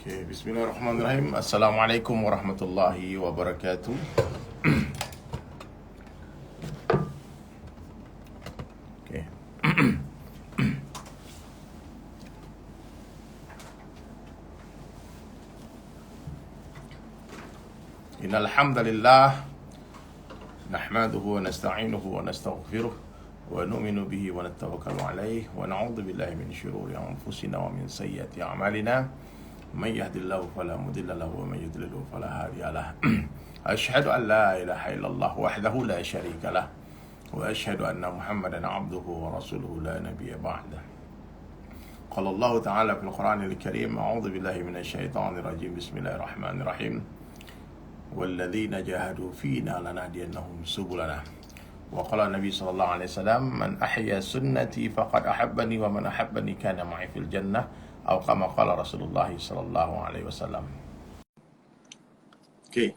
Oke, bismillahirrahmanirrahim. Assalamualaikum warahmatullahi wabarakatuh. Oke. Innal hamdalillah nahmaduhu wa nasta'inuhu wa nastaghfiruh wa nu'minu bihi wa natawakkalu alaihi wa na'udzu billahi min syururi anfusina wa min sayyiati a'malina. Man yahdihillahu fala mudilla lahu wa man yudlilhu fala hadiya lahu. Asyhadu an la ilaha illallah wahdahu la syarika lah wa asyhadu anna Muhammadan 'abduhu wa rasuluhu la nabiyya ba'dah. Qala Allah ta'ala fil Qur'anil Karim, a'udzu billahi minasy syaithanir rajim. Bismillahirrahmanirrahim. Walladzina jahadu fina lanahdiyannahum subulana. Wa qala Nabi sallallahu alaihi wasallam, man ahya sunnati faqad ahabbani wa man ahabbani kana ma'i fil jannah. Atau kama qala Rasulullah sallallahu alaihi wasallam. Oke.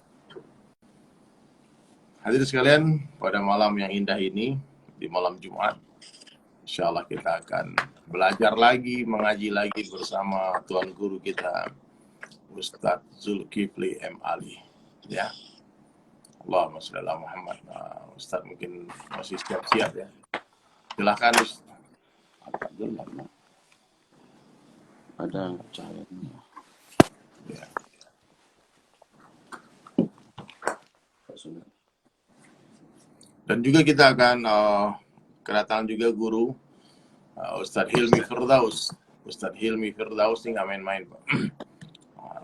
Hadirin sekalian, pada malam yang indah ini, di malam Jumat, insyaallah kita akan belajar lagi, mengaji lagi bersama Tuan Guru kita, Ustadz Zulkifli M. Ali. Ya. Allahumma sholli ala Muhammad. Ustadz mungkin masih siap-siap ya. Silakan Ustadz. Ada cahayanya. Ya. Dan juga kita akan kedatangan juga guru Ustadz Hilmi Firdaus. Ustadz Hilmi Firdaus ini nggak main-main, Pak.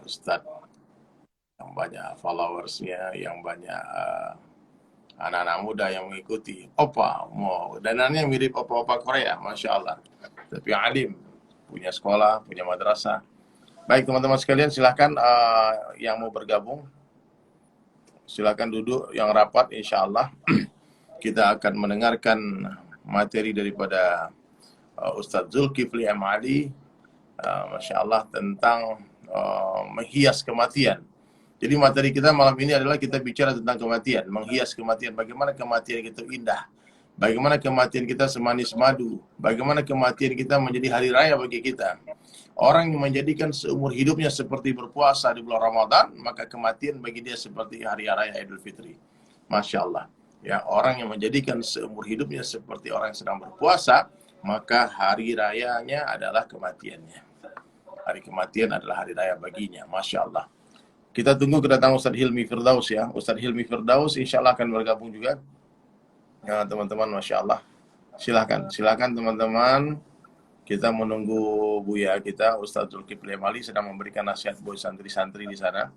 Ustadz yang banyak followersnya, yang banyak anak-anak muda yang mengikuti. Opa, mau danannya mirip opa-opa Korea, Masya Allah. Tapi alim, punya sekolah, punya madrasah. Baik teman-teman sekalian, silahkan yang mau bergabung, silahkan duduk yang rapat, insya Allah. Kita akan mendengarkan materi daripada Ustadz Zulkifli M. Ali, Masya Allah, tentang menghias kematian. Jadi materi kita malam ini adalah kita bicara tentang kematian, menghias kematian. Bagaimana kematian itu indah, bagaimana kematian kita semanis madu, bagaimana kematian kita menjadi hari raya bagi kita. Orang yang menjadikan seumur hidupnya seperti berpuasa di bulan Ramadan, maka kematian bagi dia seperti hari raya Idul Fitri. Masya Allah. Ya, orang yang menjadikan seumur hidupnya seperti orang yang sedang berpuasa, maka hari rayanya adalah kematiannya. Hari kematian adalah hari raya baginya. Masya Allah. Kita tunggu kedatangan Ustadz Hilmi Firdaus ya. Ustadz Hilmi Firdaus insya Allah akan bergabung juga. Ya teman-teman, Masya Allah. Silakan teman-teman. Kita menunggu Buya kita, Ustadz Zulkifli M. Ali sedang memberikan nasihat buat santri-santri di sana.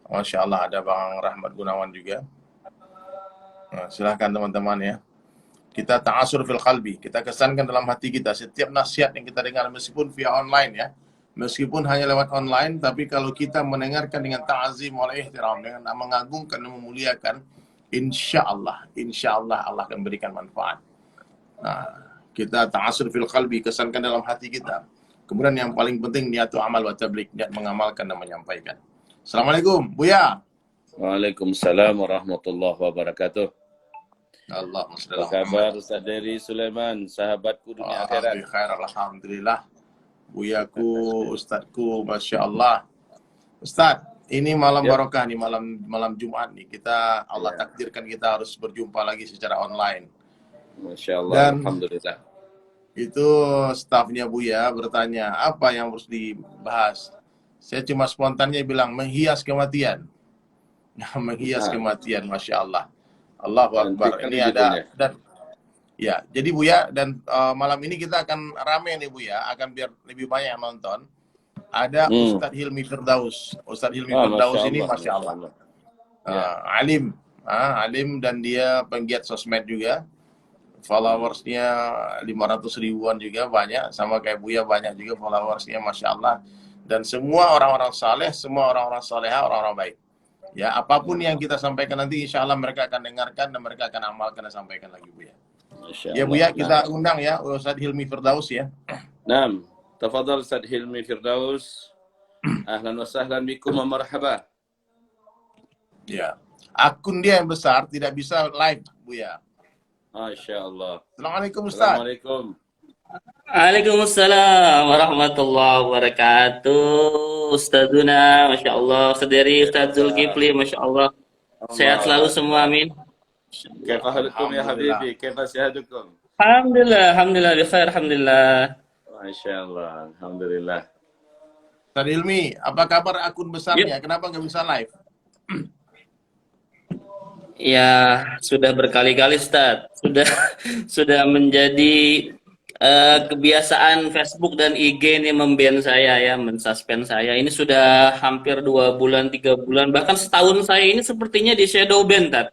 Masya Allah, ada Bang Rahmat Gunawan juga. Nah, silahkan teman-teman ya. Kita ta'asur fil qalbi. Kita kesankan dalam hati kita setiap nasihat yang kita dengar meskipun via online ya. Meskipun hanya lewat online, tapi kalau kita mendengarkan dengan ta'azim wal ihtiram, dengan mengagungkan dan memuliakan, insya Allah Allah akan berikan manfaat. Nah, kita ta'asur fil qalbi, kesankan dalam hati kita. Kemudian yang paling penting niat amal wa tabligh, niat mengamalkan dan menyampaikan. Assalamualaikum, Buya. Waalaikumsalam warahmatullahi wabarakatuh. Allahumma shalli Apa kabar Ustaz Dery Sulaiman, sahabatku dunia akhirat? Alhamdulillah. Buyaku, Ustadku, Masya Allah. Ustadz, ini malam barokah nih, malam Jumat nih. Kita, Allah takdirkan kita harus berjumpa lagi secara online. Masya Allah, Dan alhamdulillah. itu stafnya Buya bertanya, apa yang harus dibahas? Saya cuma spontannya bilang, menghias kematian. Menghias kematian, Masya Allah. Allahu Akbar. Ini ada, dan ya, jadi Buya, dan malam ini kita akan rame nih Buya, akan biar lebih banyak yang nonton. Ada Ustadz Hilmi Firdaus. Ustadz Hilmi Firdaus ini Masya Allah. Alim, alim, dan dia penggiat sosmed juga. Followersnya 500 ribuan juga banyak, sama kayak Buya banyak juga followersnya, Masya Allah. Dan semua orang-orang saleh, semua orang-orang soleha, orang-orang baik. Ya, apapun yang kita sampaikan nanti, insya Allah mereka akan dengarkan dan mereka akan amalkan dan sampaikan lagi Buya. Ya Buya, kita undang ya Ustadz Hilmi Firdaus ya. Naam, tafadhal Ustadz Hilmi Firdaus. Ahlan wa sahlan bikum wa marhaba. Ya, akun dia yang besar tidak bisa live Buya. Masya Allah. Assalamualaikum Ustadz. Assalamualaikum. Waalaikumsalam warahmatullahi wabarakatuh. Ustazuna, Masya Allah. Ustaz dari Ustaz Zulkifli, Masya Allah. Sehat Allahu selalu semua, Akbar. amin. Kaifa halukum ya Alhamdulillah. habibi? Kaifa sihadukum? Alhamdulillah, Alhamdulillah, bi khair, Alhamdulillah. Masya Allah, Alhamdulillah. Ustaz Hilmi, apa kabar akun besarnya? Yuk, Kenapa nggak bisa live? ya sudah berkali-kali, Ustaz. Sudah sudah menjadi kebiasaan Facebook dan IG ini memban saya ya, mensuspend saya. Ini sudah hampir 2 bulan, 3 bulan, bahkan setahun saya ini sepertinya di shadow ban, Tat.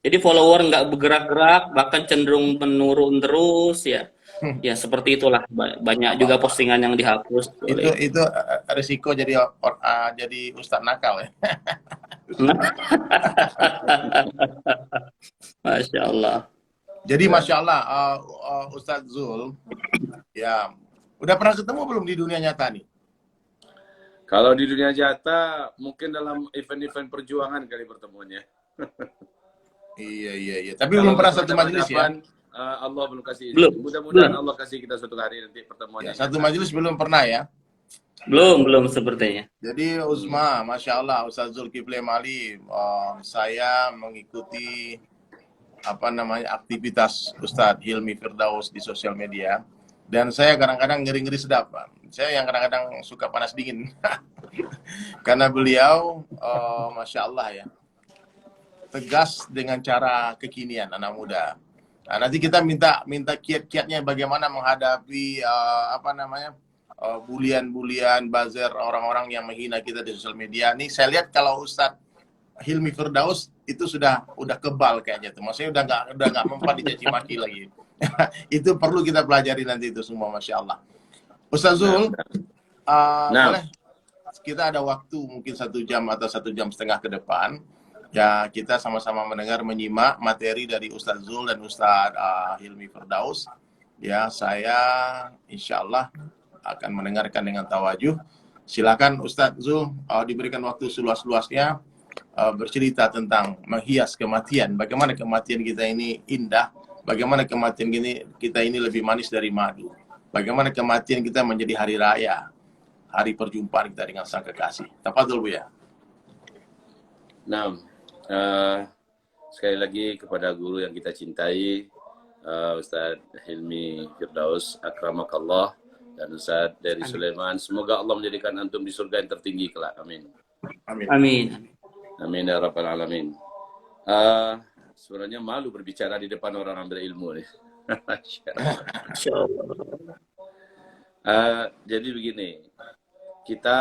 Jadi follower nggak bergerak-gerak, bahkan cenderung menurun terus ya. Ya seperti itulah. Banyak juga postingan yang dihapus oleh. Itu risiko jadi ustadz nakal ya. Nah, Masya Allah. Jadi Masya Allah, Ustadz Zul, ya udah pernah ketemu belum di dunia nyata nih? Kalau di dunia nyata, mungkin dalam event-event perjuangan kali pertemuannya. Iya. Tapi belum pernah satu majelis ya? Allah belum kasih izin. Belum, Mudah-mudahan belum. Allah kasih kita suatu hari nanti pertemuannya. Ya, satu majelis belum pernah ya. Belum sepertinya. Jadi Uzma, Masya Allah, Ustadz Zulkifli Mali, saya mengikuti aktivitas Ustadz Hilmi Firdaus di sosial media, dan saya kadang-kadang ngeri-ngeri sedap, Pak. Saya yang kadang-kadang suka panas dingin karena beliau Masya Allah ya, tegas dengan cara kekinian anak muda. Nah, nanti kita minta kiat-kiatnya bagaimana menghadapi bulian-bulian, buzzer, orang-orang yang menghina kita di sosial media. Nih saya lihat kalau Ustadz Hilmi Firdaus itu udah kebal kayaknya tuh. Maksudnya udah nggak mempan dicaci maki lagi. Itu perlu kita pelajari nanti itu semua, Masya Allah. Ustaz Zul, boleh kita ada waktu mungkin 1 jam atau 1,5 jam ke depan. Ya kita sama-sama menyimak materi dari Ustaz Zul dan Ustaz Hilmi Firdaus. Ya saya insya Allah akan mendengarkan dengan tawajuh. Silakan Ustaz Zul diberikan waktu seluas-luasnya bercerita tentang menghias kematian. Bagaimana kematian kita ini indah, bagaimana kematian kita ini lebih manis dari madu. Bagaimana kematian kita menjadi hari raya, hari perjumpaan kita dengan sang kekasih. Tafadhol Bu ya. Nah, sekali lagi kepada guru yang kita cintai, Ustadz Hilmi Firdaus, akramakallah, dan Ustadz dari Sulaiman. Semoga Allah menjadikan antum di surga yang tertinggi kelak. Amin. Amin. Amin ya rabbal alamin. Sebenarnya malu berbicara di depan orang-orang berilmu nih. Jadi begini,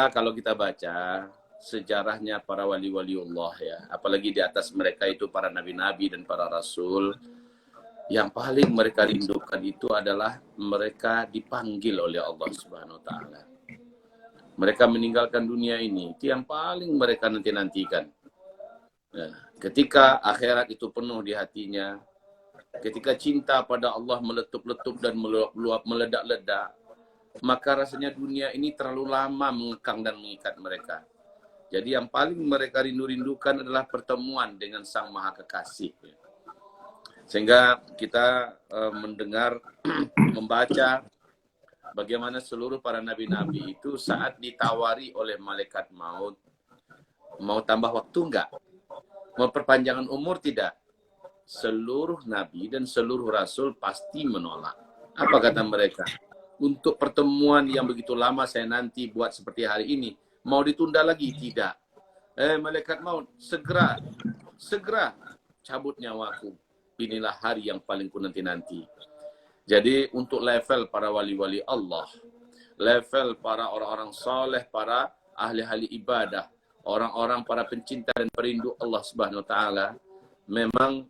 kalau kita baca sejarahnya para wali-waliullah ya, apalagi di atas mereka itu para nabi-nabi dan para rasul, yang paling mereka rindukan itu adalah mereka dipanggil oleh Allah Subhanahu wa taala. Mereka meninggalkan dunia ini, itu yang paling mereka nanti-nantikan. Nah, ketika akhirat itu penuh di hatinya, ketika cinta pada Allah meletup-letup dan meluap meledak-ledak, maka rasanya dunia ini terlalu lama mengekang dan mengikat mereka. Jadi yang paling mereka rindu-rindukan adalah pertemuan dengan Sang Maha Kekasih. Sehingga kita mendengar, membaca bagaimana seluruh para nabi-nabi itu saat ditawari oleh malaikat maut, mau tambah waktu enggak? Mau perpanjangan umur tidak? Seluruh nabi dan seluruh rasul pasti menolak. Apa kata mereka? Untuk pertemuan yang begitu lama saya nanti buat seperti hari ini, mau ditunda lagi? Tidak. Malaikat maut, segera cabut nyawaku. Inilah hari yang paling ku nanti-nanti. Jadi untuk level para wali-wali Allah, level para orang-orang soleh, para ahli-ahli ibadah, orang-orang para pencinta dan perindu Allah Subhanahu wa taala, memang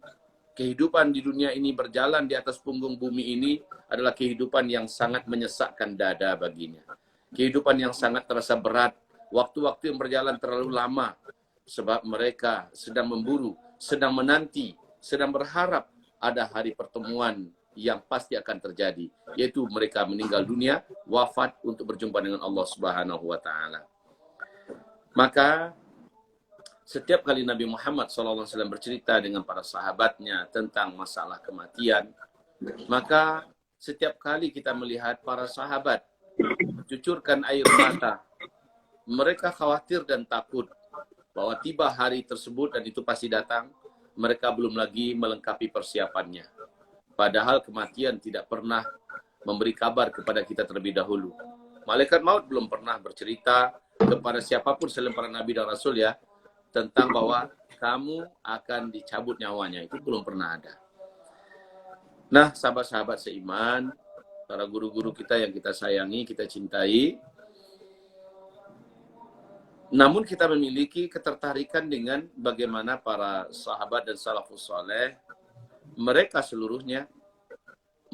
kehidupan di dunia ini berjalan di atas punggung bumi ini adalah kehidupan yang sangat menyesakkan dada baginya. Kehidupan yang sangat terasa berat, waktu-waktu yang berjalan terlalu lama, sebab mereka sedang memburu, sedang menanti, sedang berharap ada hari pertemuan yang pasti akan terjadi, yaitu mereka meninggal dunia, wafat untuk berjumpa dengan Allah Subhanahu wa taala. Maka setiap kali Nabi Muhammad SAW bercerita dengan para sahabatnya tentang masalah kematian, maka setiap kali kita melihat para sahabat mencucurkan air mata, mereka khawatir dan takut bahwa tiba hari tersebut dan itu pasti datang, mereka belum lagi melengkapi persiapannya. Padahal kematian tidak pernah memberi kabar kepada kita terlebih dahulu. Malaikat maut belum pernah bercerita kepada siapapun selain para nabi dan rasul ya, tentang bahwa kamu akan dicabut nyawanya. Itu belum pernah ada. Nah, sahabat-sahabat seiman, para guru-guru kita yang kita sayangi, kita cintai, namun kita memiliki ketertarikan dengan bagaimana para sahabat dan salafus saleh, mereka seluruhnya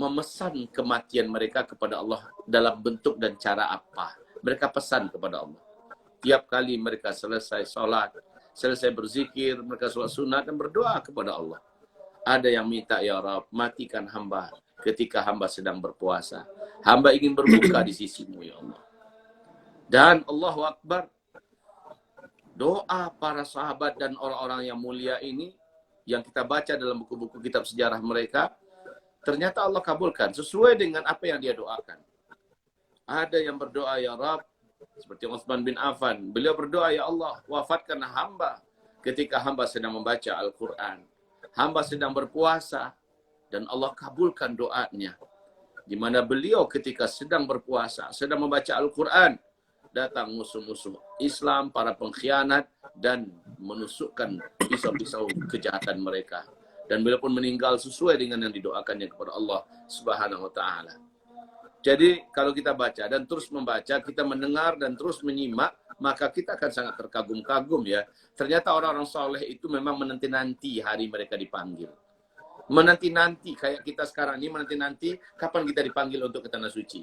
memesan kematian mereka kepada Allah dalam bentuk dan cara apa. Mereka pesan kepada Allah. Tiap kali mereka selesai sholat, selesai berzikir, mereka sholat sunat dan berdoa kepada Allah. Ada yang minta, ya Rabb, matikan hamba ketika hamba sedang berpuasa. Hamba ingin berbuka di sisimu, ya Allah. Dan Allahu Akbar, doa para sahabat dan orang-orang yang mulia ini, yang kita baca dalam buku-buku kitab sejarah mereka, ternyata Allah kabulkan sesuai dengan apa yang dia doakan. Ada yang berdoa, ya Rabb, seperti Utsman bin Affan. Beliau berdoa, ya Allah, wafatkan hamba ketika hamba sedang membaca Al-Quran. Hamba sedang berpuasa dan Allah kabulkan doanya. Di mana beliau ketika sedang berpuasa, sedang membaca Al-Quran, datang musuh-musuh Islam, para pengkhianat, dan menusukkan pisau-pisau kejahatan mereka. Dan beliau pun meninggal sesuai dengan yang didoakannya kepada Allah Subhanahu wa Ta'ala. Jadi kalau kita baca dan terus membaca, kita mendengar dan terus menyimak, maka kita akan sangat terkagum-kagum ya. Ternyata orang-orang soleh itu memang menanti-nanti hari mereka dipanggil. Menanti-nanti, kayak kita sekarang ini menanti-nanti kapan kita dipanggil untuk ke Tanah Suci.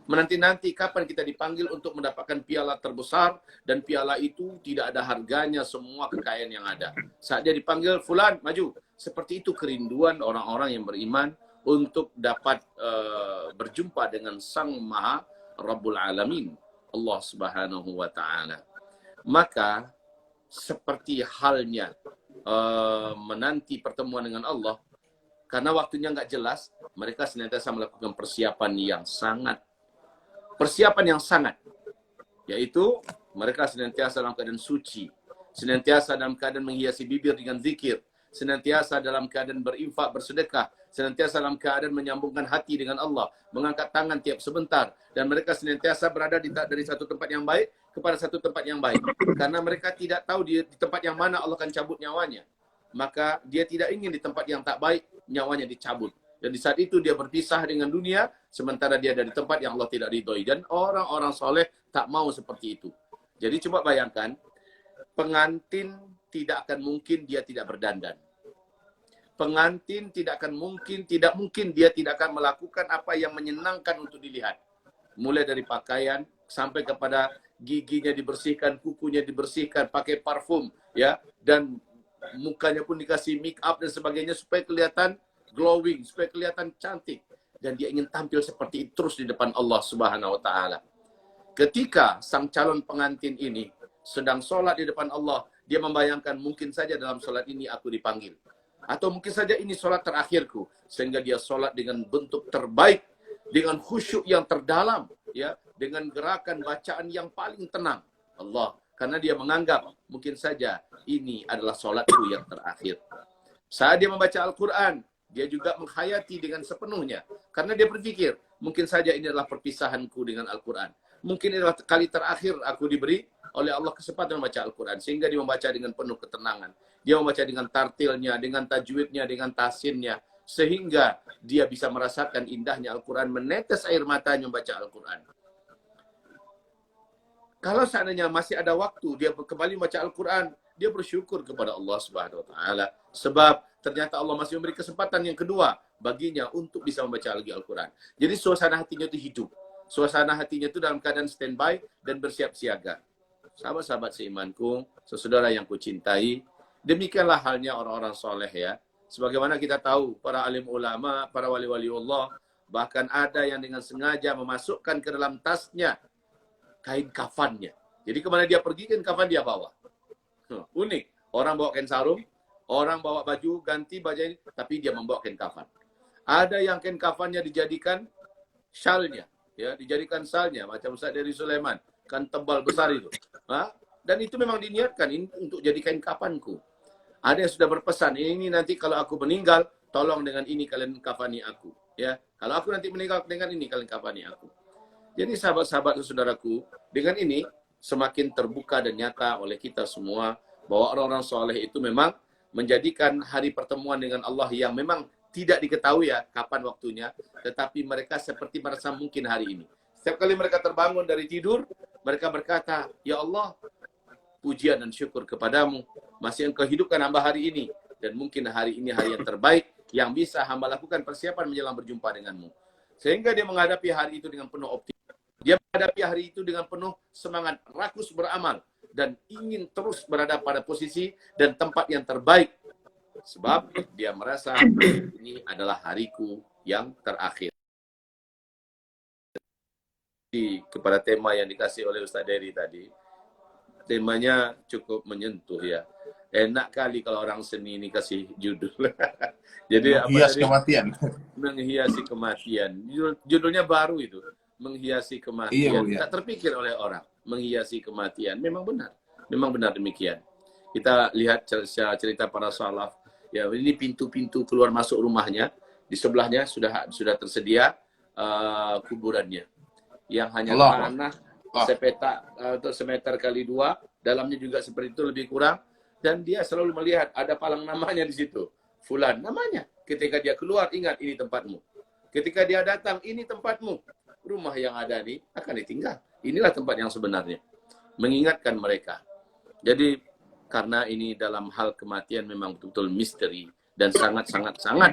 Menanti-nanti kapan kita dipanggil untuk mendapatkan piala terbesar, dan piala itu tidak ada harganya semua kekayaan yang ada. Saat dia dipanggil, fulan, maju. Seperti itu kerinduan orang-orang yang beriman untuk dapat berjumpa dengan Sang Maha Rabbul Alamin, Allah Subhanahu wa Ta'ala. Maka seperti halnya menanti pertemuan dengan Allah, karena waktunya nggak jelas, mereka senantiasa melakukan persiapan yang sangat, yaitu mereka senantiasa dalam keadaan suci, senantiasa dalam keadaan menghiasi bibir dengan zikir, senantiasa dalam keadaan berinfak, bersedekah, senantiasa dalam keadaan menyambungkan hati dengan Allah, mengangkat tangan tiap sebentar, dan mereka senantiasa berada dari satu tempat yang baik kepada satu tempat yang baik. Karena mereka tidak tahu di tempat yang mana Allah akan cabut nyawanya. Maka dia tidak ingin di tempat yang tak baik nyawanya dicabut. Dan di saat itu dia berpisah dengan dunia, sementara dia dari tempat yang Allah tidak ridhoi. Dan orang-orang soleh tak mau seperti itu. Jadi coba bayangkan, pengantin tidak akan mungkin dia tidak berdandan. Pengantin tidak mungkin dia tidak akan melakukan apa yang menyenangkan untuk dilihat. Mulai dari pakaian sampai kepada giginya dibersihkan, kukunya dibersihkan, pakai parfum, ya, dan mukanya pun dikasih make up dan sebagainya supaya kelihatan glowing, supaya kelihatan cantik, dan dia ingin tampil seperti itu terus di depan Allah Subhanahu wa Ta'ala. Ketika sang calon pengantin ini sedang sholat di depan Allah, dia membayangkan mungkin saja dalam sholat ini aku dipanggil, atau mungkin saja ini sholat terakhirku, sehingga dia sholat dengan bentuk terbaik, dengan khusyuk yang terdalam, ya, dengan gerakan bacaan yang paling tenang. Allah, karena dia menganggap mungkin saja ini adalah sholatku yang terakhir. Saat dia membaca Al-Quran, dia juga menghayati dengan sepenuhnya. Karena dia berpikir, mungkin saja ini adalah perpisahanku dengan Al-Quran. Mungkin ini adalah kali terakhir aku diberi oleh Allah kesempatan membaca Al-Quran. Sehingga dia membaca dengan penuh ketenangan. Dia membaca dengan tartilnya, dengan tajwidnya, dengan tahsinnya. Sehingga dia bisa merasakan indahnya Al-Quran, menetes air matanya membaca Al-Quran. Kalau seandainya masih ada waktu, dia kembali membaca Al-Quran, dia bersyukur kepada Allah Subhanahu wa Ta'ala. Sebab ternyata Allah masih memberi kesempatan yang kedua baginya untuk bisa membaca lagi Al-Quran. Jadi suasana hatinya itu hidup. Suasana hatinya itu dalam keadaan standby dan bersiap siaga. Sahabat-sahabat seimanku, saudara yang kucintai, demikianlah halnya orang-orang soleh ya. Sebagaimana kita tahu, para alim ulama, para wali-wali Allah, bahkan ada yang dengan sengaja memasukkan ke dalam tasnya kain kafannya. Jadi kemana dia pergi, kain kafan dia bawa. Unik. Orang bawa kain sarung, orang bawa baju ganti baju ini, tapi dia membawa kain kafan. Ada yang kain kafannya dijadikan syalnya, ya, dijadikan salnya macam Ustaz dari Sulaiman, kan tebal besar itu. Dan itu memang diniatkan ini untuk jadi kain kafanku. Ada yang sudah berpesan, ini nanti kalau aku meninggal, tolong dengan ini kalian kafani aku. Ya, kalau aku nanti meninggal dengan ini kalian kafani aku. Jadi sahabat-sahabat dan saudaraku, dengan ini semakin terbuka dan nyata oleh kita semua bahwa orang-orang soleh itu memang menjadikan hari pertemuan dengan Allah yang memang tidak diketahui ya kapan waktunya, tetapi mereka seperti merasa mungkin hari ini. Setiap kali mereka terbangun dari tidur, mereka berkata, ya Allah, pujian dan syukur kepadamu, masih engkau hidupkan hamba hari ini, dan mungkin hari ini hari yang terbaik yang bisa hamba lakukan persiapan menjelang berjumpa denganmu. Sehingga dia menghadapi hari itu dengan penuh optimisme. Dia menghadapi hari itu dengan penuh semangat, rakus beramal, dan ingin terus berada pada posisi dan tempat yang terbaik. Sebab dia merasa ini adalah hariku yang terakhir. Kepada tema yang dikasih oleh Ustaz Dery tadi, temanya cukup menyentuh ya. Enak kali kalau orang seni ini kasih judul. Jadi Menghias kematian. Menghiasi kematian. Judulnya baru itu. Menghiasi kematian. Iya. Tak terpikir oleh orang. Menghiasi kematian. Memang benar. Memang benar demikian. Kita lihat cerita para salaf. Ya, ini pintu-pintu keluar masuk rumahnya. Di sebelahnya sudah tersedia kuburannya. Yang hanya tanah semeter kali 2, dalamnya juga seperti itu lebih kurang, dan dia selalu melihat ada palang namanya di situ, fulan namanya. Ketika dia keluar, ingat ini tempatmu. Ketika dia datang, ini tempatmu. Rumah yang ada ini akan ditinggal. Inilah tempat yang sebenarnya. Mengingatkan mereka. Jadi karena ini dalam hal kematian memang betul-betul misteri dan sangat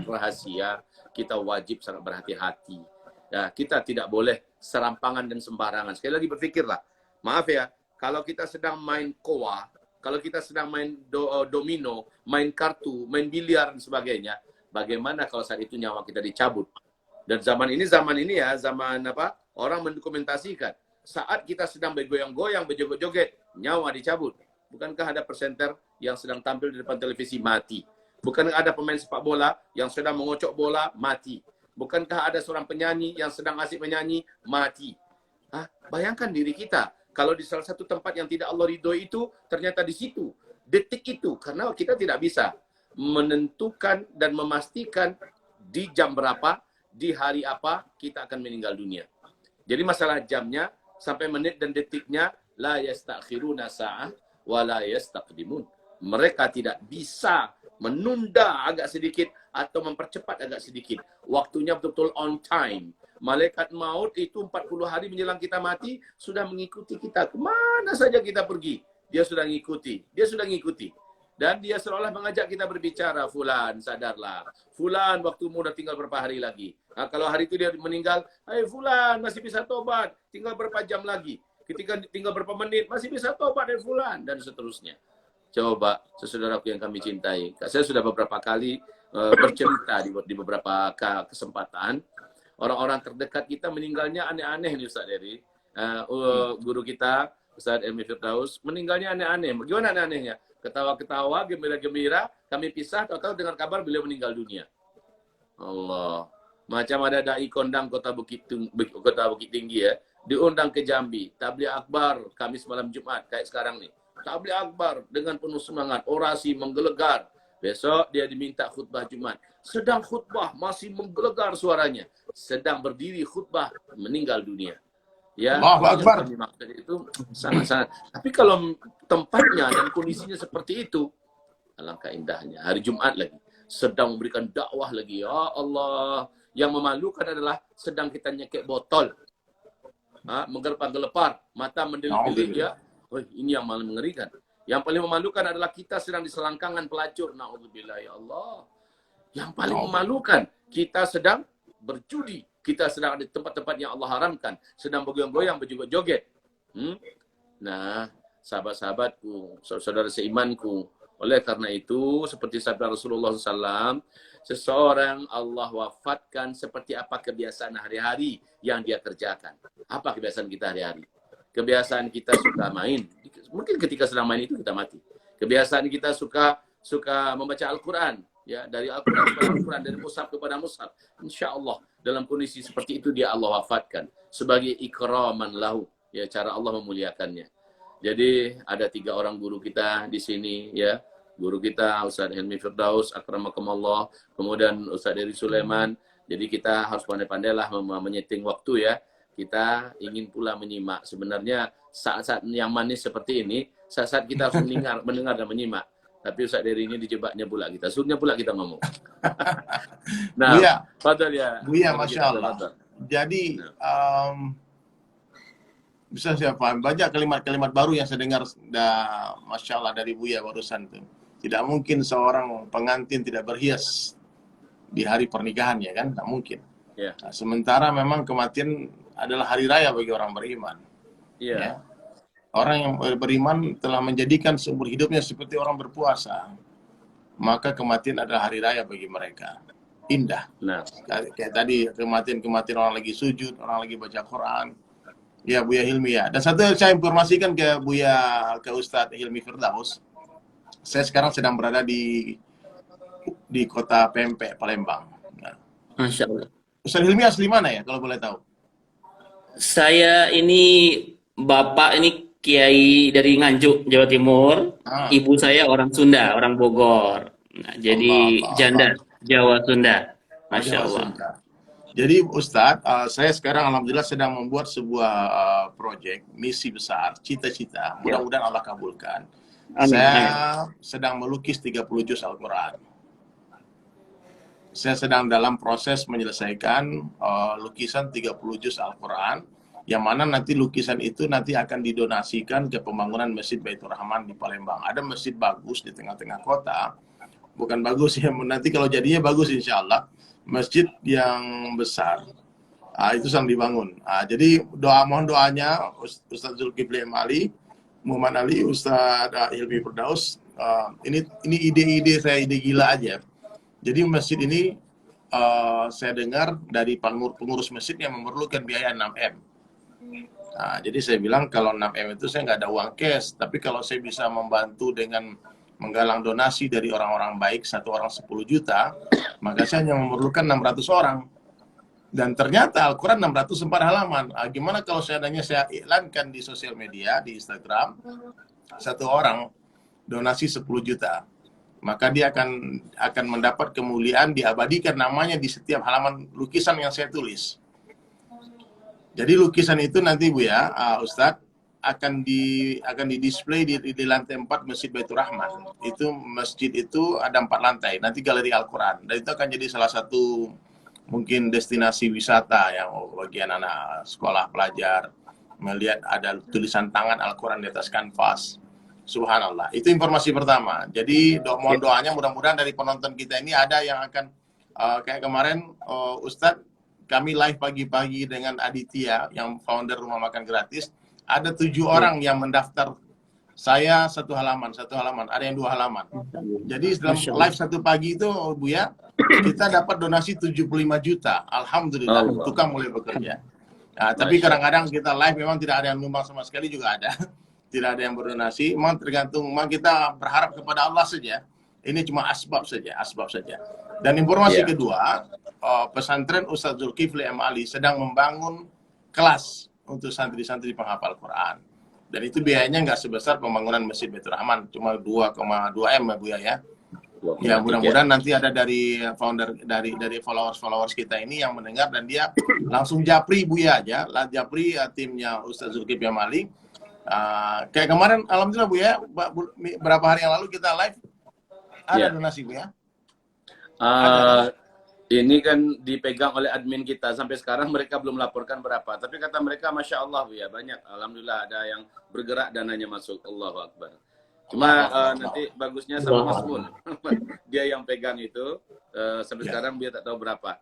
rahasia, kita wajib sangat berhati-hati. Ya, kita tidak boleh serampangan dan sembarangan. Sekali lagi berpikirlah. Maaf ya, kalau kita sedang main koa, kalau kita sedang main domino, main kartu, main biliar dan sebagainya, bagaimana kalau saat itu nyawa kita dicabut? Dan zaman ini ya, zaman apa? Orang mendokumentasikan. Saat kita sedang bergoyang-goyang, berjoget-joget, nyawa dicabut. Bukankah ada presenter yang sedang tampil di depan televisi mati? Bukankah ada pemain sepak bola yang sedang mengocok bola mati? Bukankah ada seorang penyanyi yang sedang asik menyanyi mati? Bayangkan diri kita. Kalau di salah satu tempat yang tidak Allah ridhoi itu, ternyata di situ, detik itu. Karena kita tidak bisa menentukan dan memastikan di jam berapa, di hari apa, kita akan meninggal dunia. Jadi masalah jamnya, sampai menit dan detiknya, la yastakhiruna sa'ah, wa la yastaqdimun. Mereka tidak bisa menunda agak sedikit atau mempercepat agak sedikit. Waktunya betul-betul on time. Malaikat maut itu 40 hari menjelang kita mati sudah mengikuti kita. Kemana saja kita pergi, dia sudah ngikuti. Dan dia seolah mengajak kita berbicara, fulan, sadarlah. Fulan, waktumu udah tinggal berapa hari lagi. Kalau hari itu dia meninggal, hai fulan, masih bisa tobat. Tinggal berapa jam lagi. Ketika tinggal berapa menit, masih bisa tobat, hai fulan. Dan seterusnya. Coba, saudaraku yang kami cintai. Saya sudah beberapa kali bercerita di beberapa kesempatan. Orang-orang terdekat kita meninggalnya aneh-aneh nih Ustaz Dery. Guru kita, Ustaz Helmy Firdaus, meninggalnya aneh-aneh. Bagaimana aneh-anehnya? Ketawa-ketawa, gembira-gembira, kami pisah, tahu-tahu dengan kabar beliau meninggal dunia. Allah. Macam ada dai kondang kota Bukit Tinggi ya. Diundang ke Jambi. Tabligh akbar, Kamis malam Jumat, kayak sekarang nih. Tabligh akbar dengan penuh semangat, orasi menggelegar. Besok dia diminta khutbah Jumat. Sedang khutbah masih menggelegar suaranya. Sedang berdiri khutbah meninggal dunia. Ya, yang kami maksud itu sangat-sangat. Tapi kalau tempatnya dan kondisinya seperti itu, alangkah indahnya. Hari Jumat lagi, sedang memberikan dakwah lagi. Ya Allah, yang memalukan adalah sedang kita nyekek botol, menggelepar-gelepar, mata mendelik-delik ya. Oh, ini yang malah mengerikan. Yang paling memalukan adalah kita sedang di selangkangan pelacur. Na'udzubillah ya Allah. Yang paling memalukan, kita sedang berjudi. Kita sedang ada di tempat-tempat yang Allah haramkan. Sedang bergoyang-goyang, berjoget-joget. Nah, sahabat-sahabatku, saudara seimanku. Oleh karena itu, seperti sabda Rasulullah SAW, seseorang Allah wafatkan seperti apa kebiasaan hari-hari yang dia kerjakan. Apa kebiasaan kita hari-hari? Kebiasaan kita suka main. Mungkin ketika sedang main itu kita mati. Kebiasaan kita suka membaca Al-Quran. ya, dari Al-Quran kepada Al-Quran, dari mushaf kepada mushaf. Insya Allah dalam kondisi seperti itu dia Allah wafatkan sebagai ikraman lahu, ya, cara Allah memuliakannya. Jadi ada 3 orang guru kita di sini, ya. Guru kita Ustaz Hilmi Firdaus, akramakumullah, kemudian Ustaz Eri Sulaiman. Jadi kita harus pandai-pandailah menyeting waktu, ya. Kita ingin pula menyimak. Sebenarnya saat-saat yang manis seperti ini, saat-saat kita harus mendengar dan menyimak. Tapi Ustaz Eri ini dijebaknya pula kita, suruhnya pula kita ngomong. Nah, Buya, fadhal ya. Buya, Masya Allah. Jadi, bisa siapa? Banyak kalimat-kalimat baru yang saya dengar, Masya Allah, dari Buya barusan tuh. Tidak mungkin seorang pengantin tidak berhias di hari pernikahannya, kan? Tak mungkin. Ya. Nah, sementara memang kematian adalah hari raya bagi orang beriman. Iya. Ya. Orang yang beriman telah menjadikan seumur hidupnya seperti orang berpuasa. Maka kematian adalah hari raya bagi mereka. Indah. Nah, Kayak tadi, kematian orang lagi sujud, orang lagi baca Quran. Ya, Buya Hilmi, ya. Dan satu saya informasikan ke Ustadz Hilmi Firdaus. Saya sekarang sedang berada di kota Pempek, Palembang. Nah, Masya Allah. Ustadz Hilmi asli mana ya, kalau boleh tahu? Saya ini Bapak ini Kiai dari Nganjuk, Jawa Timur. Ah. Ibu saya orang Sunda, orang Bogor. Nah, jadi Allah. janda Jawa Sunda. Masya Jawa Allah. Sunda. Jadi Ustadz, saya sekarang alhamdulillah sedang membuat sebuah proyek, misi besar, cita-cita. Mudah-mudahan Allah kabulkan. Amin. Saya sedang melukis 30 juz Al-Quran. Saya sedang dalam proses menyelesaikan lukisan 30 juz Al-Quran, yang mana nanti lukisan itu nanti akan didonasikan ke pembangunan Masjid Baitur Rahman di Palembang. Ada masjid bagus di tengah-tengah kota. Bukan bagus ya, nanti kalau jadinya bagus insya Allah. Masjid yang besar. Itu sedang dibangun. Jadi mohon doanya Ustaz Zulkifli Ali, Muhammad Ali, Ustaz Hilmi Firdaus. Ini ide-ide saya, ide gila aja. Jadi masjid ini saya dengar dari pengurus masjid yang memerlukan biaya 6M. Jadi saya bilang kalau 6M itu saya nggak ada uang cash, tapi kalau saya bisa membantu dengan menggalang donasi dari orang-orang baik, 1 orang 10 juta, maka saya hanya memerlukan 600 orang. Dan ternyata Al-Quran 604 halaman. Gimana kalau seandainya saya iklankan di sosial media, di Instagram, 1 orang donasi 10 juta. Maka dia akan mendapat kemuliaan, diabadikan namanya di setiap halaman lukisan yang saya tulis. Jadi lukisan itu nanti Buya, Ustadz, akan di-display di lantai 4 Masjid Baitur Rahman. Itu masjid itu ada 4 lantai, nanti galeri Al-Quran. Dan itu akan jadi salah satu mungkin destinasi wisata yang bagi anak-anak sekolah pelajar melihat ada tulisan tangan Al-Quran di atas kanvas. Subhanallah. Itu informasi pertama. Jadi mohon doanya, mudah-mudahan dari penonton kita ini ada yang akan kayak kemarin Ustadz, kami live pagi-pagi dengan Aditya yang founder Rumah Makan Gratis. Ada 7 orang yang mendaftar. Saya 1 halaman, ada yang 2 halaman. Jadi dalam live 1 pagi itu, Buya, kita dapat donasi 75 juta. Alhamdulillah, tukang mulai bekerja. Tapi kadang-kadang kita live memang tidak ada yang numbang sama sekali juga ada. Tidak ada yang berdonasi. Memang tergantung, memang kita berharap kepada Allah saja. Ini cuma asbab saja. Dan informasi kedua, pesantren Ustaz Zulkifli Ali sedang membangun kelas untuk santri-santri penghafal Quran. Dan itu biayanya nggak sebesar pembangunan Masjid Baitur Rahman, cuma 2,2 M ya Bu ya. Ya mudah-mudahan nanti ada dari founder dari followers kita ini yang mendengar dan dia langsung japri Bu ya aja, japri timnya Ustaz Zulkifli Ali. Kayak kemarin alhamdulillah Bu ya, berapa hari yang lalu kita live ada donasi Bu ya. Ini kan dipegang oleh admin kita. Sampai sekarang mereka belum laporkan berapa. Tapi kata mereka, Masya Allah, ya banyak. Alhamdulillah ada yang bergerak dananya masuk. Allahu Akbar. Cuma nanti bagusnya sama Mas Mun. Dia yang pegang itu. Sampai sekarang dia tak tahu berapa.